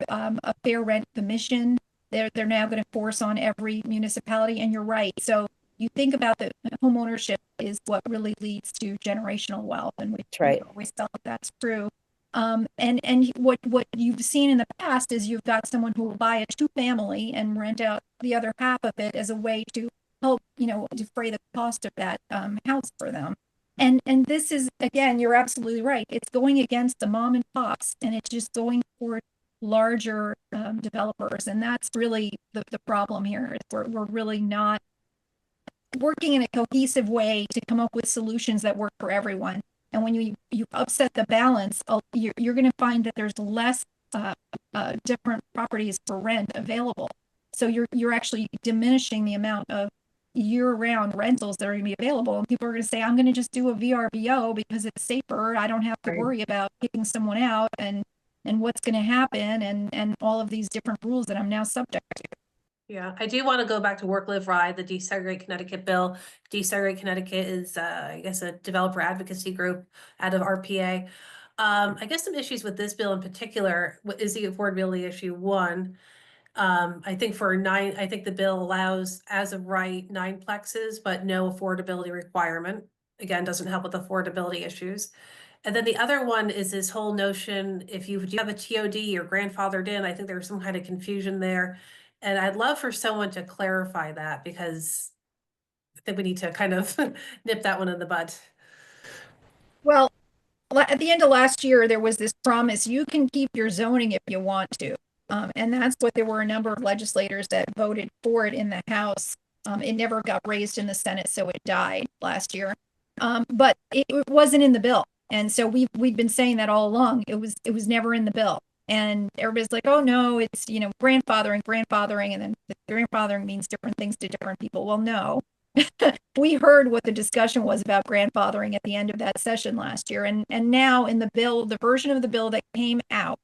fair rent commission. They're now going to force on every municipality, and you're right. So you think about the home ownership is what really leads to generational wealth, and we always felt that's true. And what you've seen in the past is you've got someone who will buy a 2-family and rent out the other half of it as a way to help, defray the cost of that house for them. And this is, again, you're absolutely right. It's going against the mom and pops, and it's just going for larger developers. And that's really the problem here. We're really not working in a cohesive way to come up with solutions that work for everyone. And when you upset the balance, you're going to find that there's less different properties for rent available. So you're actually diminishing the amount of year-round rentals that are going to be available. And people are going to say, I'm going to just do a VRBO because it's safer. I don't have to worry about kicking someone out and what's going to happen and all of these different rules that I'm now subject to. Yeah, I do want to go back to Work, Live, Ride, the Desegregate Connecticut bill. Desegregate Connecticut is, I guess, a developer advocacy group out of RPA. I guess some issues with this bill in particular is the affordability issue. One, I think I think the bill allows as of right 9 plexes, but no affordability requirement. Again, doesn't help with affordability issues. And then the other one is this whole notion, if you do have a TOD or grandfathered in, I think there's some kind of confusion there. And I'd love for someone to clarify that because I think we need to kind of nip that one in the bud. Well, at the end of last year, there was this promise, you can keep your zoning if you want to. And that's what there were a number of legislators that voted for it in the House. It never got raised in the Senate, so it died last year. But it wasn't in the bill. And so we've been saying that all along. It was never in the bill. And everybody's like, oh no, it's, grandfathering, and then grandfathering means different things to different people. Well, no. We heard what the discussion was about grandfathering at the end of that session last year. And now in the bill, the version of the bill that came out,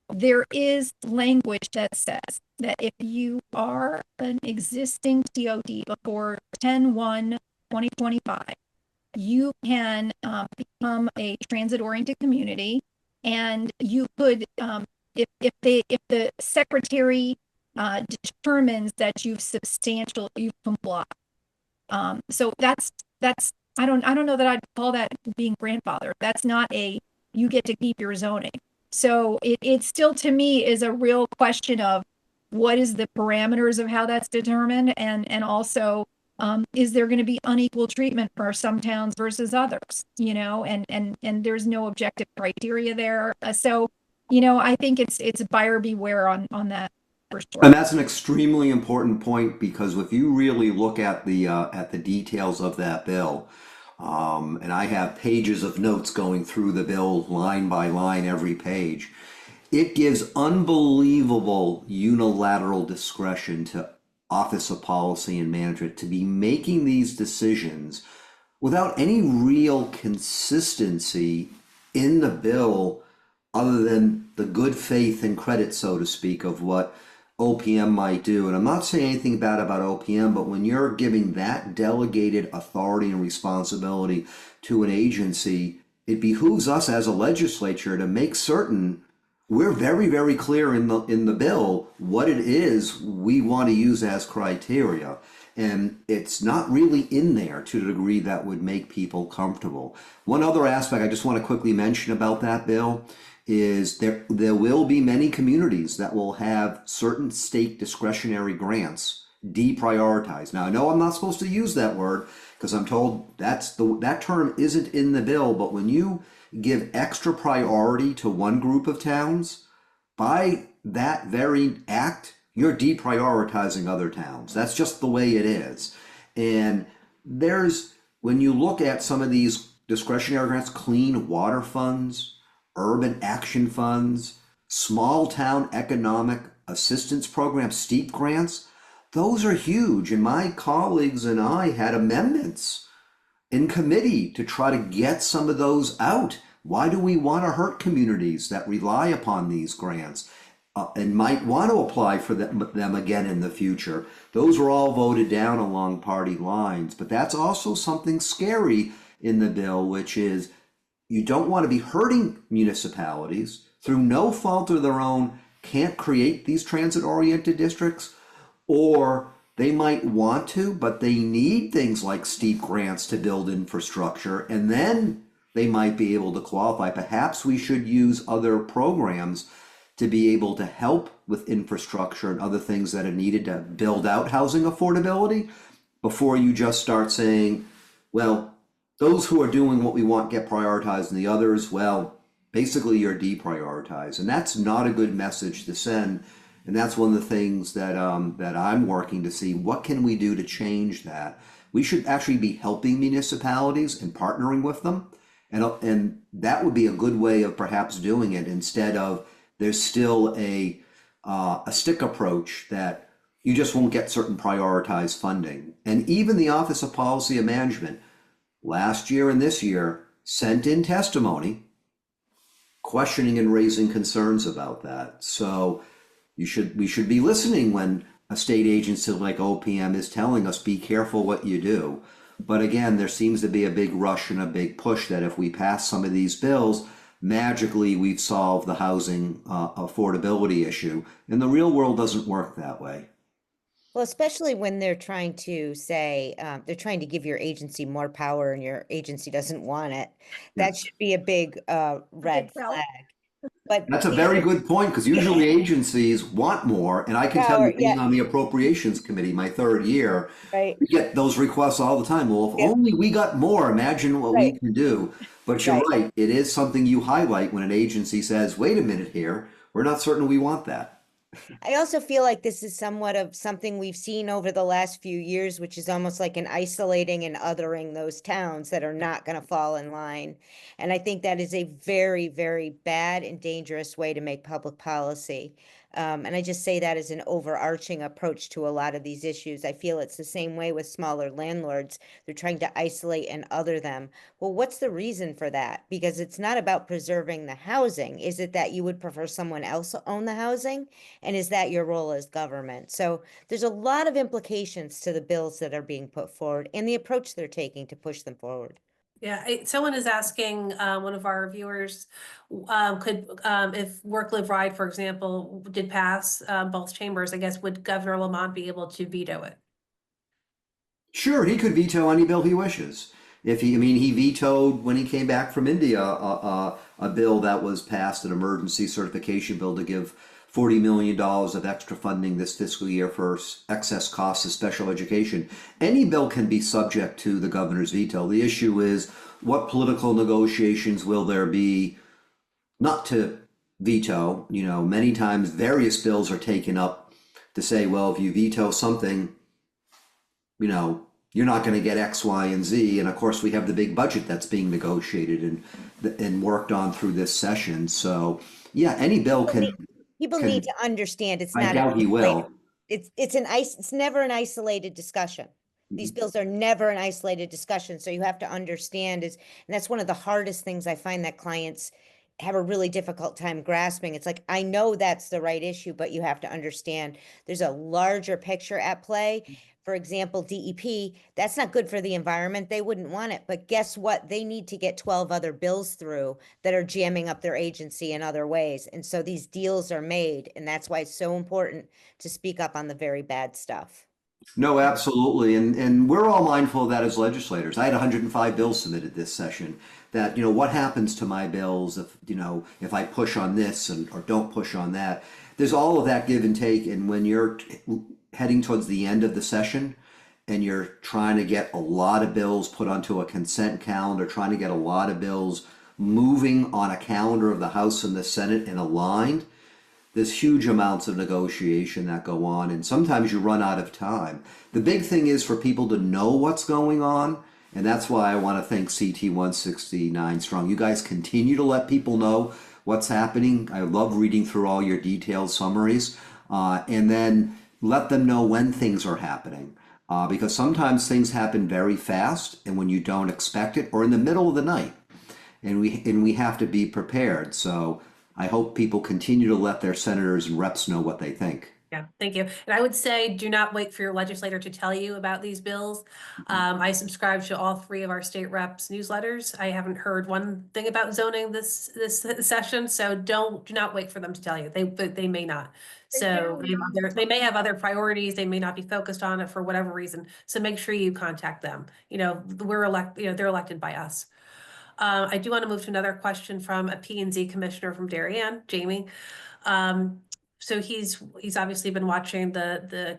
there is language that says that if you are an existing TOD before 10/1/2025, you can become a transit-oriented community, and you could, if the secretary determines that you've complied. So that's I don't know that I'd call that being grandfathered. That's not you get to keep your zoning. So it still, to me, is a real question of what is the parameters of how that's determined, and also is there going to be unequal treatment for some towns versus others, and there's no objective criteria there. So I think it's buyer beware on that. For sure. And that's an extremely important point, because if you really look at the details of that bill, and I have pages of notes going through the bill line by line, every page, it gives unbelievable unilateral discretion to Office of Policy and Management to be making these decisions without any real consistency in the bill, other than the good faith and credit, so to speak, of what OPM might do. And I'm not saying anything bad about OPM, but when you're giving that delegated authority and responsibility to an agency, it behooves us as a legislature to make certain we're very, very clear in the bill what it is we want to use as criteria. And it's not really in there to the degree that would make people comfortable. One other aspect I just want to quickly mention about that bill is there will be many communities that will have certain state discretionary grants deprioritized. Now, I know I'm not supposed to use that word because I'm told that term isn't in the bill, but when you give extra priority to one group of towns, by that very act, you're deprioritizing other towns. That's just the way it is. And when you look at some of these discretionary grants, clean water funds, urban action funds, small town economic assistance programs, STEEP grants, those are huge. And my colleagues and I had amendments in committee to try to get some of those out. Why do we want to hurt communities that rely upon these grants and might want to apply for them again in the future? Those were all voted down along party lines. But that's also something scary in the bill, which is you don't want to be hurting municipalities through no fault of their own, can't create these transit-oriented districts, or they might want to, but they need things like STEEP grants to build infrastructure, and then they might be able to qualify. Perhaps we should use other programs to be able to help with infrastructure and other things that are needed to build out housing affordability before you just start saying, well, those who are doing what we want get prioritized and the others, well, basically you're deprioritized. And that's not a good message to send. And that's one of the things that I'm working to see. What can we do to change that? We should actually be helping municipalities and partnering with them. And that would be a good way of perhaps doing it, instead of there's still a stick approach that you just won't get certain prioritized funding. And even the Office of Policy and Management last year and this year sent in testimony questioning and raising concerns about that. So we should be listening when a state agency like OPM is telling us, be careful what you do. But again, there seems to be a big rush and a big push that if we pass some of these bills, magically we've solved the housing affordability issue. And the real world doesn't work that way. Well, especially when they're trying to say, they're trying to give your agency more power and your agency doesn't want it. That Yes. should be a big red felt. flag. But That's a the very other good point, because usually agencies want more, and I can tell power, you, being yeah, on the appropriations committee my third year, right, we get those requests all the time. Well, if yep, only we got more, imagine what we right, can do. But you're right. right, it is something you highlight when an agency says, wait a minute here, we're not certain we want that. I also feel like this is somewhat of something we've seen over the last few years, which is almost like an isolating and othering those towns that are not going to fall in line. And I think that is a very, very bad and dangerous way to make public policy. And I just say that as an overarching approach to a lot of these issues. I feel it's the same way with smaller landlords. They're trying to isolate and other them. Well, what's the reason for that? Because it's not about preserving the housing. Is it that you would prefer someone else own the housing? And is that your role as government? So there's a lot of implications to the bills that are being put forward and the approach they're taking to push them forward. Yeah, someone is asking, one of our viewers, if work, live, ride, for example, did pass, both chambers, I guess, would Governor Lamont be able to veto it? Sure, he could veto any bill he wishes. If he, I mean, he vetoed when he came back from India a bill that was passed, an emergency certification bill to give $40 million of extra funding this fiscal year for excess costs of special education. Any bill can be subject to the governor's veto. The issue is what political negotiations will there be not to veto. You know, many times various bills are taken up to say, well, if you veto something, you know, you're not going to get X, Y, and Z. And of course, we have the big budget that's being negotiated and worked on through this session. So, yeah, any bill People need to understand it's I not doubt he will. it's never an isolated discussion. These bills are never an isolated discussion. So you have to understand and that's one of the hardest things I find that clients have a really difficult time grasping. It's like, I know that's the right issue, but you have to understand there's a larger picture at play. For example, DEP, that's not good for the environment. They wouldn't want it. But guess what? They need to get 12 other bills through that are jamming up their agency in other ways. And so these deals are made. And that's why it's so important to speak up on the very bad stuff. No, absolutely. And we're all mindful of that as legislators. I had 105 bills submitted this session that, you know, what happens to my bills if, you know, if I push on this or don't push on that. There's all of that give and take. And when you're heading towards the end of the session and you're trying to get a lot of bills put onto a consent calendar, trying to get a lot of bills moving on a calendar of the House and the Senate and aligned, there's huge amounts of negotiation that go on, and sometimes you run out of time. The big thing is for people to know what's going on, and that's why I want to thank CT169Strong. You guys continue to let people know what's happening. I love reading through all your detailed summaries, and then let them know when things are happening. Because sometimes things happen very fast, and when you don't expect it, or in the middle of the night, and we have to be prepared. So I hope people continue to let their senators and reps know what they think. Yeah, thank you. And I would say, do not wait for your legislator to tell you about these bills. I subscribe to all three of our state reps newsletters. I haven't heard one thing about zoning this session, so do not wait for them to tell you. They may not. So they may have other priorities. They may not be focused on it for whatever reason. So make sure you contact them. You know, they're elected by us. I do want to move to another question from a P&Z commissioner from Darien, Jamie. So he's obviously been watching the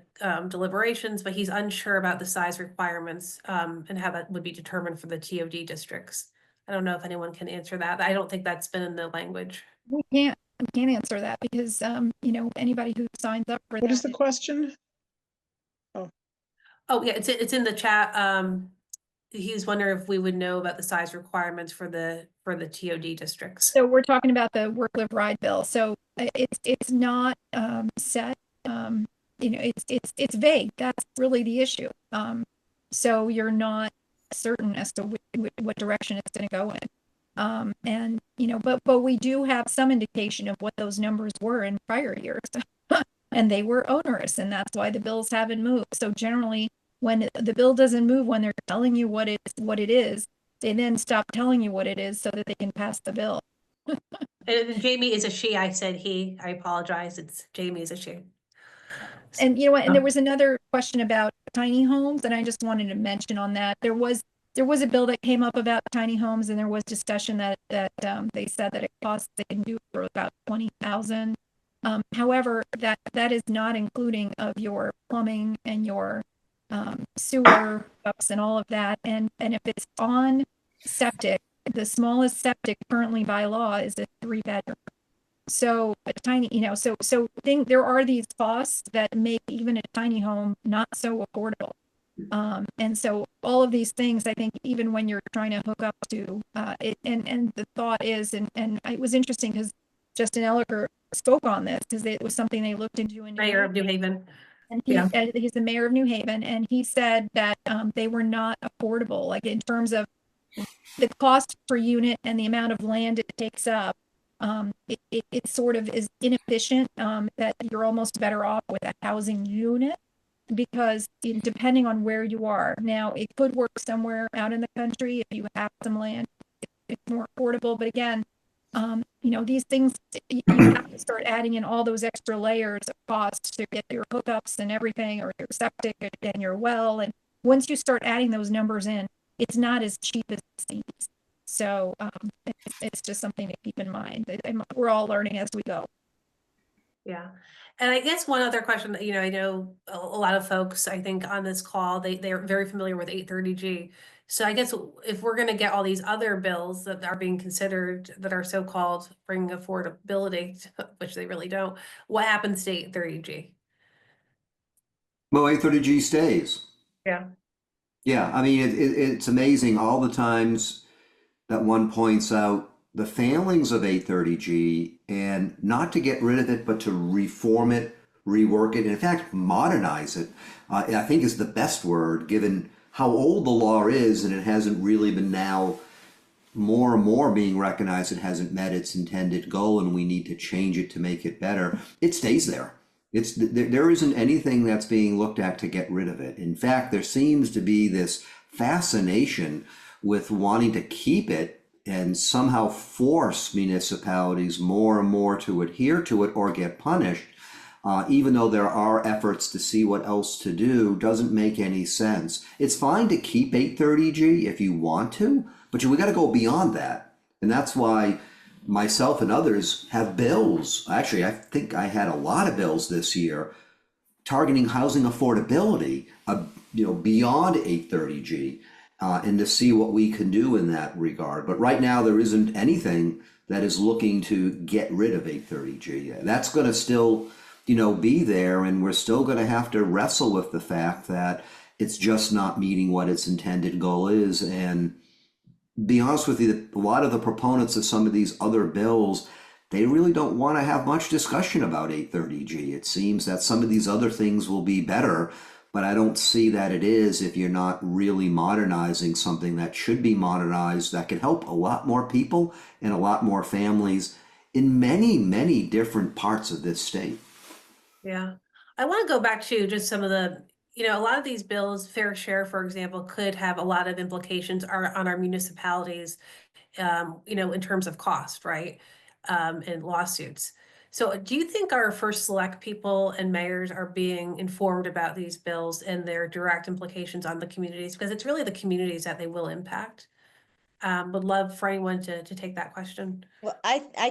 deliberations, but he's unsure about the size requirements and how that would be determined for the TOD districts. I don't know if anyone can answer that. I don't think that's been in the language. We can't answer that because, you know, anybody who signs up for that. What is the question? Oh, yeah, it's in the chat. He's wondering if we would know about the size requirements for the TOD districts. So we're talking about the work, live, ride bill. So it's not set. You know, it's vague. That's really the issue. So you're not certain as to what direction it's going to go in. And you know, but we do have some indication of what those numbers were in prior years, and they were onerous, and that's why the bills haven't moved. So generally, when the bill doesn't move, when they're telling you what it is, they then stop telling you what it is so that they can pass the bill. And Jamie is a she, I said he, I apologize, it's Jamie is a she. And you know what, and there was another question about tiny homes, and I just wanted to mention on that, there was a bill that came up about tiny homes, and there was discussion that they said that it costs, they can do for about 20,000. However, that is not including of your plumbing and your sewer ups and all of that, and if it's on septic, the smallest septic currently by law is a 3-bedroom. So a tiny, there are these costs that make even a tiny home not so affordable. And so all of these things, I think, even when you're trying to hook up to it, and the thought is, and it was interesting because Justin Elliker spoke on this because it was something they looked into in New Mayor of Haven. New Haven. And Yeah. he's the mayor of New Haven, and he said that they were not affordable, like in terms of the cost per unit and the amount of land it takes up. It sort of is inefficient, that you're almost better off with a housing unit because depending on where you are. Now, it could work somewhere out in the country if you have some land, it's more affordable. But again, these things, you have to start adding in all those extra layers of costs to get your hookups and everything, or your septic and your well. And once you start adding those numbers in, it's not as cheap as it seems. So it's just something to keep in mind. We're all learning as we go. Yeah. And I guess one other question that, I know a lot of folks, I think on this call, they're very familiar with 830G. So I guess if we're going to get all these other bills that are being considered that are so-called bringing affordability, which they really don't, what happens to 830G? Well, 830G stays. Yeah. Yeah, I mean, it's amazing all the times that one points out the failings of 830G, and not to get rid of it, but to reform it, rework it, and in fact, modernize it, I think is the best word, given how old the law is, and it hasn't really been now more and more being recognized it hasn't met its intended goal, and we need to change it to make it better. It stays there. There isn't anything that's being looked at to get rid of it. In fact, there seems to be this fascination with wanting to keep it and somehow force municipalities more and more to adhere to it or get punished, even though there are efforts to see what else to do. Doesn't make any sense. It's fine to keep 830G if you want to, but we got to go beyond that. And that's why myself and others have bills. Actually, I think I had a lot of bills this year targeting housing affordability, beyond 830G, and to see what we can do in that regard. But right now, there isn't anything that is looking to get rid of 830G. That's going to still, be there, and we're still going to have to wrestle with the fact that it's just not meeting what its intended goal is. And be honest with you, a lot of the proponents of some of these other bills, they really don't want to have much discussion about 830G. It seems that some of these other things will be better, but I don't see that it is if you're not really modernizing something that should be modernized, that can help a lot more people and a lot more families in many, many different parts of this state. Yeah. I want to go back to just some of the, a lot of these bills, fair share, for example, could have a lot of implications on our municipalities, in terms of cost, right? And lawsuits. So do you think our first select people and mayors are being informed about these bills and their direct implications on the communities? Because it's really the communities that they will impact. Would love for anyone to take that question. Well, I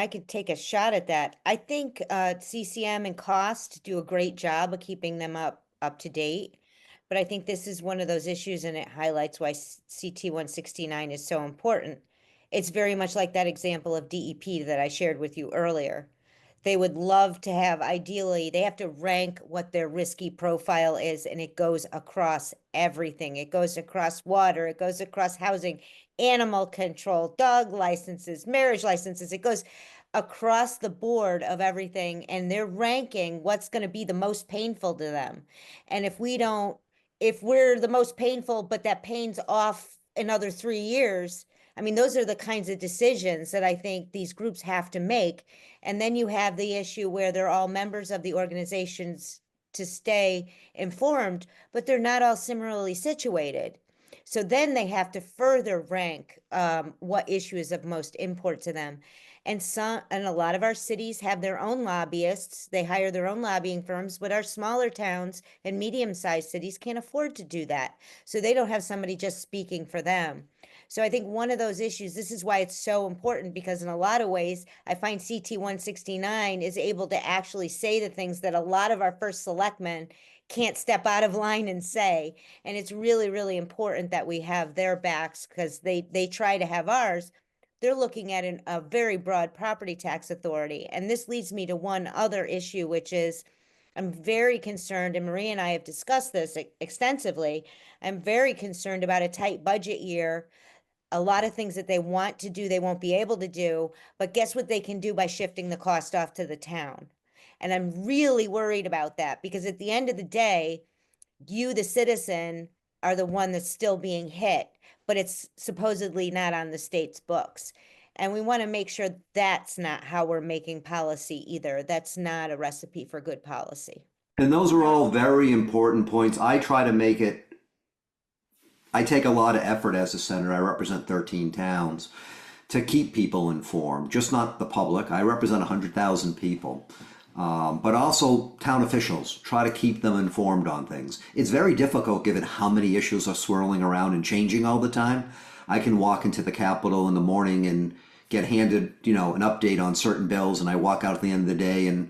could take a shot at that. I think CCM and Cost do a great job of keeping them up to date. But I think this is one of those issues, and it highlights why CT169 is so important. It's very much like that example of DEP that I shared with you earlier. They would love to have, ideally, they have to rank what their risky profile is, and it goes across everything. It goes across water, it goes across housing, animal control, dog licenses, marriage licenses. It goes across the board of everything, and they're ranking what's going to be the most painful to them. And if we're the most painful, but that pain's off another 3 years, I mean, those are the kinds of decisions that I think these groups have to make. And then you have the issue where they're all members of the organizations to stay informed, but they're not all similarly situated. So then they have to further rank what issue is of most import to them. And a lot of our cities have their own lobbyists. They hire their own lobbying firms, but our smaller towns and medium-sized cities can't afford to do that. So they don't have somebody just speaking for them. So I think one of those issues, this is why it's so important, because in a lot of ways, I find CT169 is able to actually say the things that a lot of our first selectmen can't step out of line and say. And it's really, really important that we have their backs, because they try to have ours. They're looking at a very broad property tax authority. And this leads me to one other issue, which is I'm very concerned, and Maria and I have discussed this extensively. I'm very concerned about a tight budget year. A lot of things that they want to do, they won't be able to do. But guess what they can do by shifting the cost off to the town? And I'm really worried about that, because at the end of the day, you, the citizen, are the one that's still being hit, but it's supposedly not on the state's books. And we want to make sure that's not how we're making policy either. That's not a recipe for good policy. And those are all very important points. I try to make it, I take a lot of effort as a senator. I represent 13 towns to keep people informed, just not the public. I represent 100,000 people. But also town officials, try to keep them informed on things. It's very difficult given how many issues are swirling around and changing all the time. I can walk into the Capitol in the morning and get handed, an update on certain bills, and I walk out at the end of the day and,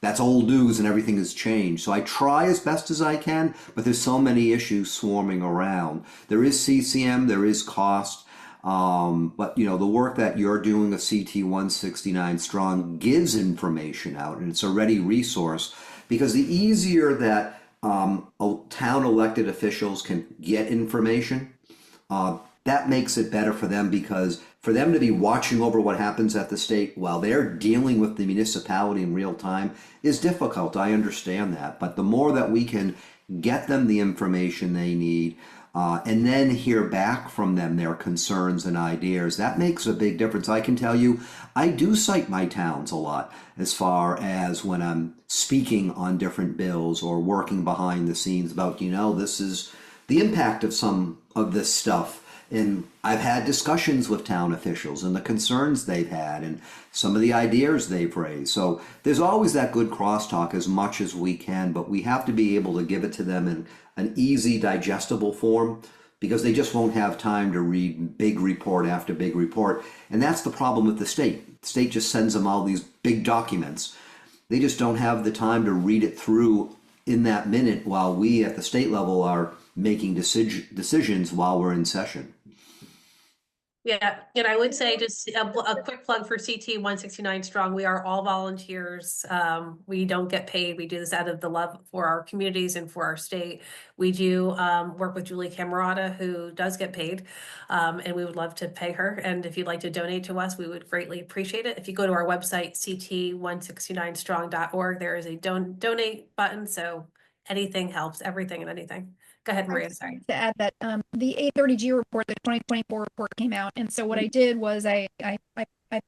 that's old news and everything has changed. So I try as best as I can, but there's so many issues swarming around. There is CCM, there is cost. But the work that you're doing with CT169 Strong gives information out, and it's a ready resource, because the easier that town elected officials can get information, that makes it better for them, because for them to be watching over what happens at the state while they're dealing with the municipality in real time is difficult. I understand that. But the more that we can get them the information they need, and then hear back from them their concerns and ideas, that makes a big difference. I can tell you, I do cite my towns a lot as far as when I'm speaking on different bills or working behind the scenes about, this is the impact of some of this stuff. And I've had discussions with town officials and the concerns they've had and some of the ideas they've raised. So there's always that good crosstalk as much as we can, but we have to be able to give it to them in an easy, digestible form, because they just won't have time to read big report after big report. And that's the problem with the state. The state just sends them all these big documents. They just don't have the time to read it through in that minute, while we at the state level are making decisions while we're in session. Yeah, and I would say just a quick plug for CT169 Strong. We are all volunteers. We don't get paid. We do this out of the love for our communities and for our state. We do work with Julie Camerata, who does get paid, and we would love to pay her. And if you'd like to donate to us, we would greatly appreciate it. If you go to our website, CT169Strong.org, there is a donate button. So anything helps, everything and anything. Go ahead, Maria. Sorry. To add that the A30G report, the 2024 report came out. And so what I did was I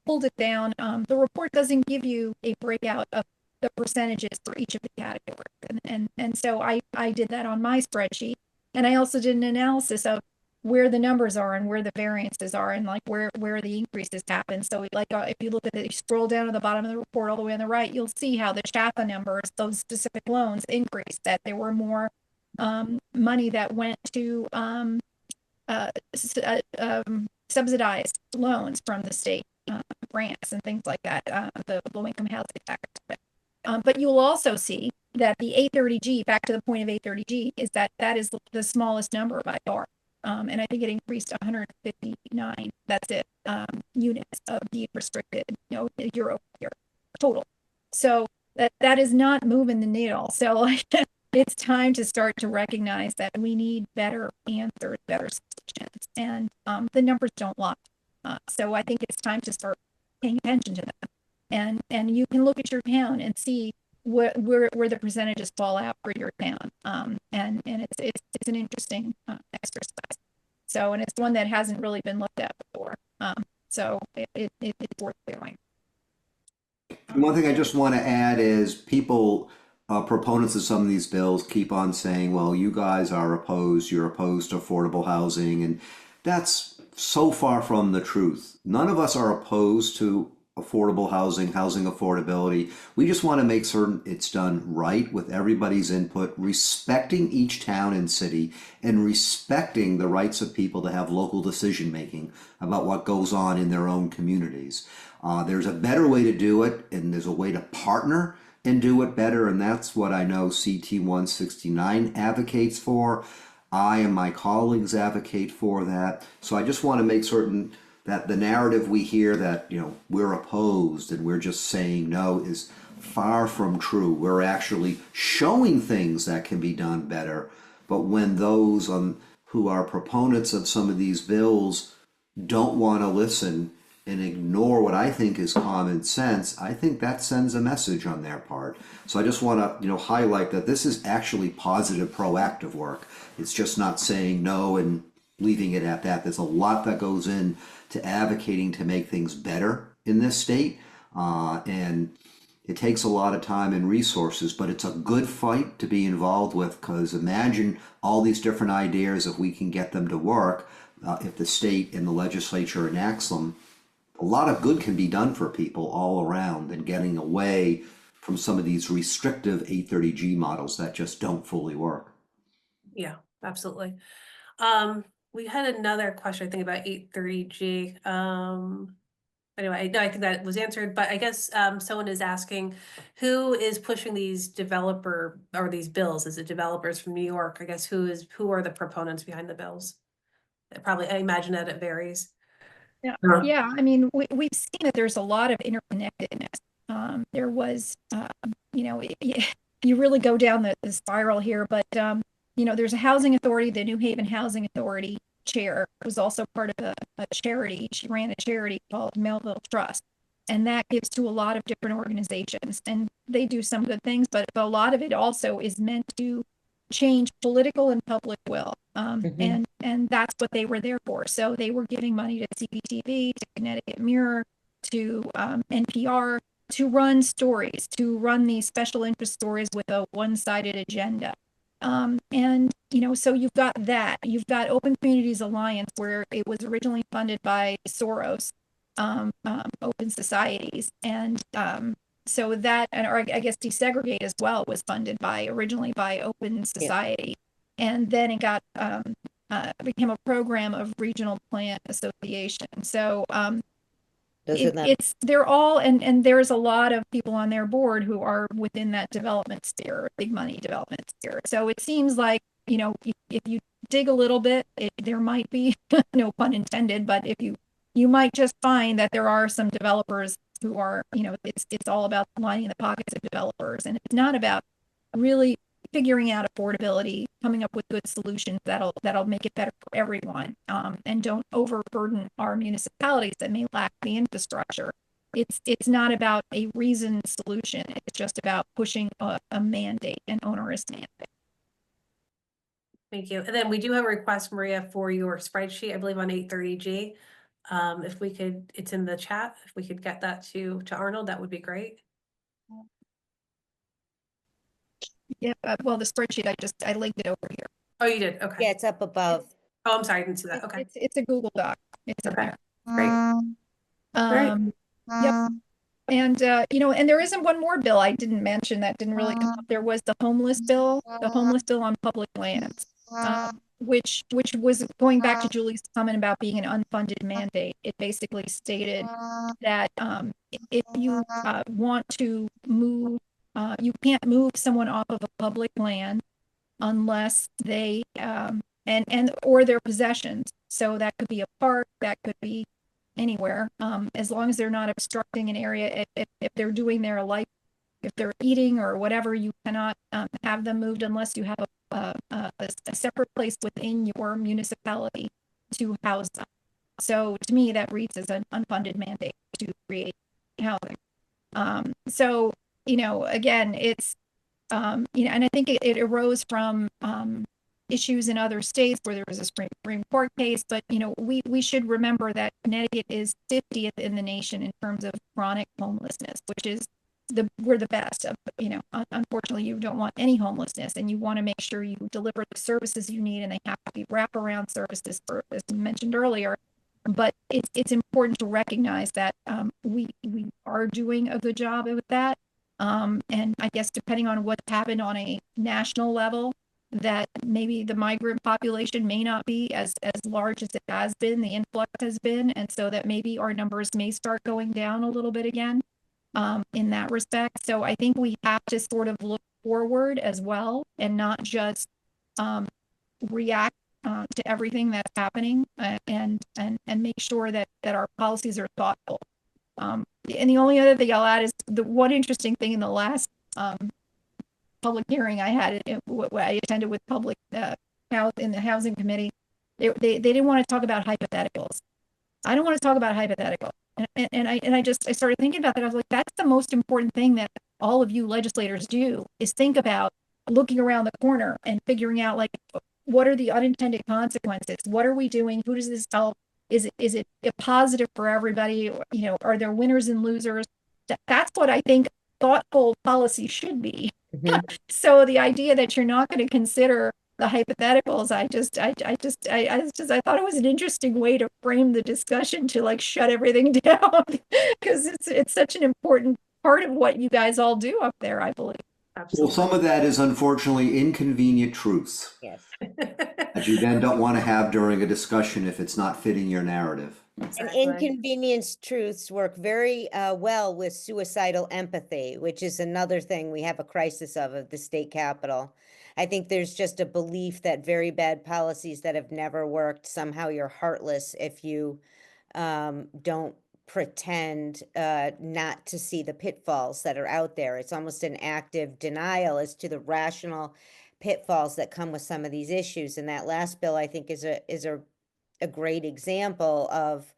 pulled it down. The report doesn't give you a breakout of the percentages for each of the categories. And so I did that on my spreadsheet. And I also did an analysis of where the numbers are and where the variances are and like where the increases happen. So like if you look at it, you scroll down to the bottom of the report all the way on the right, you'll see how the SHAPA numbers, those specific loans increased, that there were more money that went to subsidized loans from the state, grants and things like that, the low-income housing tax. But you'll also see that the A30G, back to the point of A30G, is that is the smallest number by far. And I think it increased 159, that's it, units of deed restricted, year over year total. So that is not moving the needle. So it's time to start to recognize that we need better answers, better solutions, and the numbers don't lie. So I think it's time to start paying attention to them. And you can look at your town and see where the percentages fall out for your town. And it's an interesting exercise. So, and it's one that hasn't really been looked at before. So it's worth doing. One thing I just want to add is people proponents of some of these bills keep on saying, well, you guys are opposed, you're opposed to affordable housing, and that's so far from the truth. None of us are opposed to affordable housing, housing affordability. We just want to make certain it's done right with everybody's input, respecting each town and city, and respecting the rights of people to have local decision making about what goes on in their own communities. There's a better way to do it, and there's a way to partner and do it better, and that's what I know CT169 advocates for. I and my colleagues advocate for that. So I just want to make certain that the narrative we hear that, you know, we're opposed and we're just saying no is far from true. We're actually showing things that can be done better. But when those who are proponents of some of these bills don't want to listen and ignore what I think is common sense, I think that sends a message on their part. So I just want to, you know, highlight that this is actually positive, proactive work. It's just not saying no and leaving it at that. There's a lot that goes in to advocating to make things better in this state, and it takes a lot of time and resources, but it's a good fight to be involved with, because imagine all these different ideas, if we can get them to work, if the state and the legislature enacts them, a lot of good can be done for people all around, and getting away from some of these restrictive 830G models that just don't fully work. Yeah, absolutely. We had another question, I think, about 830G. Anyway, no, I think that was answered, but I guess someone is asking, who is pushing these developer or these bills? Is it developers from New York? I guess who are the proponents behind the bills? Probably, I imagine that it varies. Yeah, I mean, we've seen that there's a lot of interconnectedness. There was, you know, you really go down the spiral here, but, you know, there's a housing authority, the New Haven Housing Authority chair was also part of a charity. She ran a charity called Melville Trust, and that gives to a lot of different organizations, and they do some good things, but a lot of it also is meant to change political and public will. And that's what they were there for. So they were giving money to CPTV, to Connecticut Mirror, to NPR, to run stories, to run these special interest stories with a one-sided agenda. And, you know, so you've got that. You've got Open Communities Alliance, where it was originally funded by Soros, Open Societies. And so that, or I guess Desegregate as well, was funded originally by Open Society. And then it got became a program of Regional Plant Association. So they're all, and there's a lot of people on their board who are within that development sphere, big money development sphere. So it seems like, you know, if you dig a little bit, there might be, no pun intended, but if you might just find that there are some developers who are, you know, it's all about lining the pockets of developers, and it's not about really figuring out affordability, coming up with good solutions that'll make it better for everyone, and don't overburden our municipalities that may lack the infrastructure. It's not about a reasoned solution. It's just about pushing a mandate, an onerous mandate. Thank you. And then we do have a request, Maria, for your spreadsheet, I believe on 830G. If we could, it's in the chat. If we could get that to Arnold, that would be great. Yeah, well, the spreadsheet, I linked it over here. Oh, you did? Okay. Yeah, it's up above. Oh, I'm sorry, I didn't see that. Okay. It's a Google Doc. It's in Okay. there. Great. Yep. And, you know, and there isn't one more bill I didn't mention that didn't really come up. There was the homeless bill on public lands, which was going back to Julie's comment about being an unfunded mandate. It basically stated that if you want to move, you can't move someone off of a public land unless they and or their possessions. So that could be a park, that could be anywhere, as long as they're not obstructing an area. If they're doing their life, if they're eating or whatever, you cannot have them moved unless you have a separate place within your municipality to house them. So to me, that reads as an unfunded mandate to create housing. So, you know, again, it's, you know, and I think it arose from issues in other states where there was a Supreme Court case, but, you know, we should remember that Connecticut is 50th in the nation in terms of chronic homelessness, which is we're the best. Unfortunately, you don't want any homelessness, and you want to make sure you deliver the services you need, and they have to be wraparound services, as mentioned earlier. But it's important to recognize that we are doing a good job with that. And I guess depending on what's happened on a national level, that maybe the migrant population may not be as large as it has been, the influx has been, and so that maybe our numbers may start going down a little bit again in that respect. So I think we have to sort of look forward as well and not just react to everything that's happening and make sure that our policies are thoughtful. And the only other thing I'll add is the one interesting thing in the last public hearing I had, I attended with public health in the housing committee. They didn't want to talk about hypotheticals. I don't want to talk about hypotheticals. And I started thinking about that. I was like, that's the most important thing that all of you legislators do, is think about looking around the corner and figuring out, like, what are the unintended consequences? What are we doing? Who does this help? Is it a positive for everybody? Are there winners and losers? That's what I think thoughtful policy should be. Mhm. So the idea that you're not going to consider the hypotheticals, I thought it was an interesting way to frame the discussion, to like shut everything down, because it's such an important part of what you guys all do up there, I believe. Well, Absolutely. some of that is unfortunately inconvenient truths Yes. that you then don't want to have during a discussion if it's not fitting your narrative. And Exactly. inconvenienced truths work very well with suicidal empathy, which is another thing we have a crisis of the state capitol. I think there's just a belief that very bad policies that have never worked, somehow you're heartless if you don't pretend not to see the pitfalls that are out there. It's almost an active denial as to the rational pitfalls that come with some of these issues. And that last bill, I think, is a great example of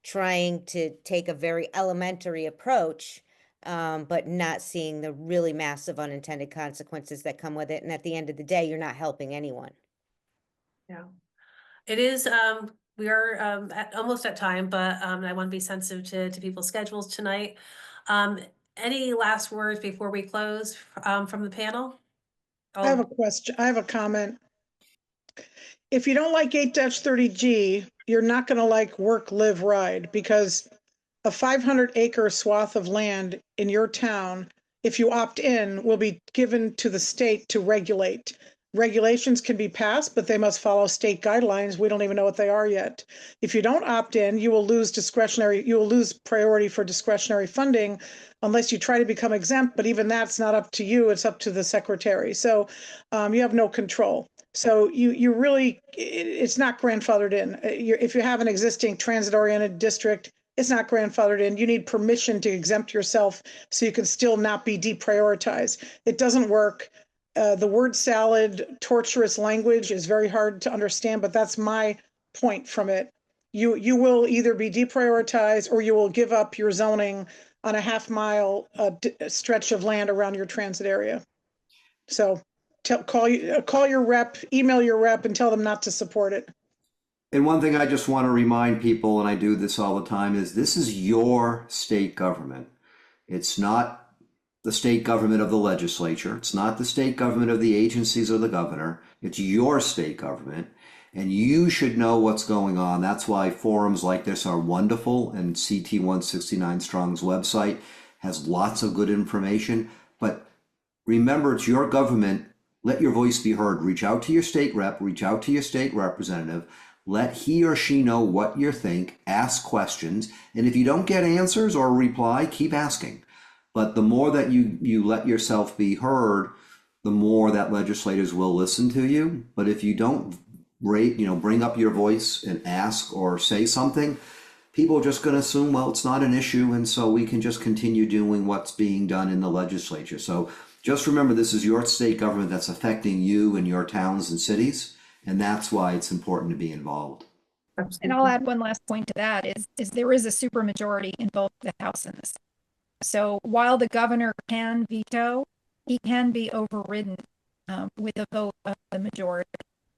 trying to take a very elementary approach, but not seeing the really massive unintended consequences that come with it. And at the end of the day, you're not helping anyone. Yeah, it is. We are almost at time, but I want to be sensitive to people's schedules tonight. Any last words before we close from the panel? I have a question. I have a comment. If you don't like 8-30G, you're not going to like work, live, ride, because a 500-acre swath of land in your town, if you opt in, will be given to the state to regulate. Regulations can be passed, but they must follow state guidelines. We don't even know what they are yet. If you don't opt in, you will lose priority for discretionary funding unless you try to become exempt, but even that's not up to you, it's up to the secretary. So you have no control. So you really, it's not grandfathered in. If you have an existing transit-oriented district, it's not grandfathered in. You need permission to exempt yourself so you can still not be deprioritized. It doesn't work. The word salad, torturous language is very hard to understand, but that's my point from it. You will either be deprioritized or you will give up your zoning on a half-mile stretch of land around your transit area. So call your rep, email your rep, and tell them not to support it. And one thing I just want to remind people, and I do this all the time, is this is your state government. It's not the state government of the legislature. It's not the state government of the agencies or the governor. It's your state government, and you should know what's going on. That's why forums like this are wonderful, and CT169Strong's website has lots of good information. But remember, it's your government. Let your voice be heard. Reach out to your state rep, reach out to your state representative. Let he or she know what you think, ask questions, and if you don't get answers or reply, keep asking. But the more that you let yourself be heard, the more that legislators will listen to you. But if you don't bring up your voice and ask or say something, people are just going to assume, well, it's not an issue, and so we can just continue doing what's being done in the legislature. So just remember, this is your state government that's affecting you and your towns and cities, and that's why it's important to be involved. And I'll add one last point to that is there is a supermajority in both the House and the Senate. So while the governor can veto, he can be overridden with a vote of the majority.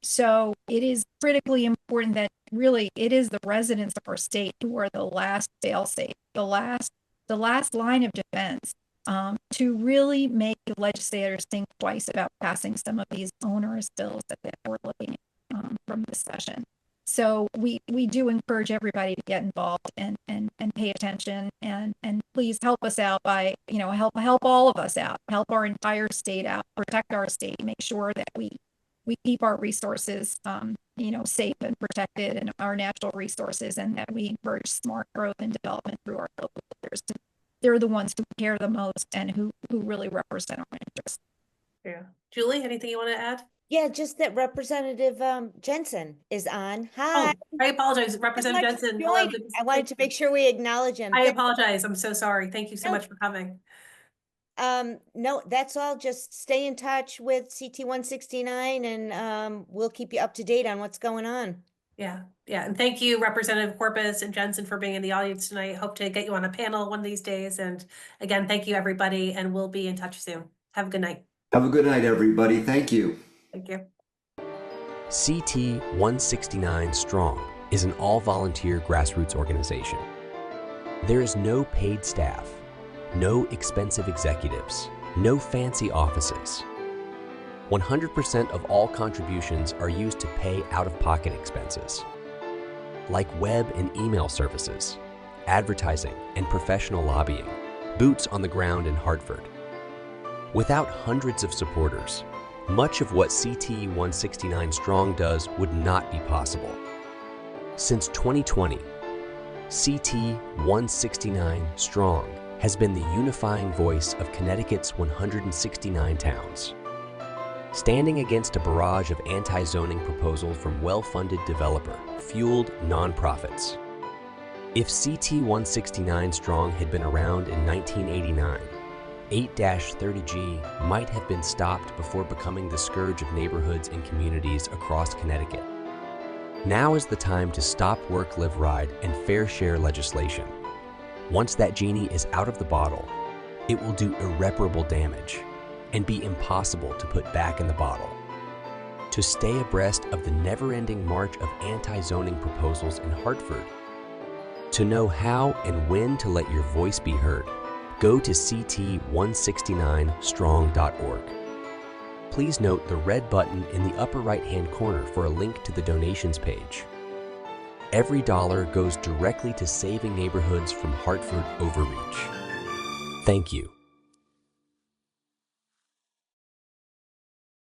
So it is critically important that really it is the residents of our state who are the last fail-safe, the last the last line of defense to really make the legislators think twice about passing some of these onerous bills that we're looking at from this session. So we do encourage everybody to get involved and pay attention and please help us out by, help all of us out, help our entire state out, protect our state, make sure that we keep our resources, safe and protected, and our natural resources, and that we encourage smart growth and development through our local leaders. They're the ones who care the most and who really represent our interests. Yeah. Julie, anything you want to add? Yeah, just that Representative Jensen is on. Oh, Hi. I apologize. Representative I'd like to Jensen. join. Hello. I wanted to make sure we acknowledge him. I apologize. I'm so sorry. Thank you so No. much for coming. No, that's all. Just stay in touch with CT169 and we'll keep you up to date on what's going on. Yeah. And thank you, Representative Corpus and Jensen, for being in the audience tonight. Hope to get you on a panel one of these days. And again, thank you, everybody, and we'll be in touch soon. Have a good night. Have a good night, everybody. Thank you. Thank you. CT169Strong is an all-volunteer grassroots organization. There is no paid staff, no expensive executives, no fancy offices. 100% of all contributions are used to pay out-of-pocket expenses, like web and email services, advertising and professional lobbying, boots on the ground in Hartford. Without hundreds of supporters, much of what CT169Strong does would not be possible. Since 2020, CT169Strong has been the unifying voice of Connecticut's 169 towns. Standing against a barrage of anti-zoning proposals from well-funded developer-fueled nonprofits. If CT169Strong had been around in 1989, 8-30G might have been stopped before becoming the scourge of neighborhoods and communities across Connecticut. Now is the time to stop work, live, ride, and fair share legislation. Once that genie is out of the bottle, it will do irreparable damage and be impossible to put back in the bottle. To stay abreast of the never-ending march of anti-zoning proposals in Hartford, to know how and when to let your voice be heard, go to CT169Strong.org. Please note the red button in the upper right-hand corner for a link to the donations page. Every dollar goes directly to saving neighborhoods from Hartford overreach. Thank you.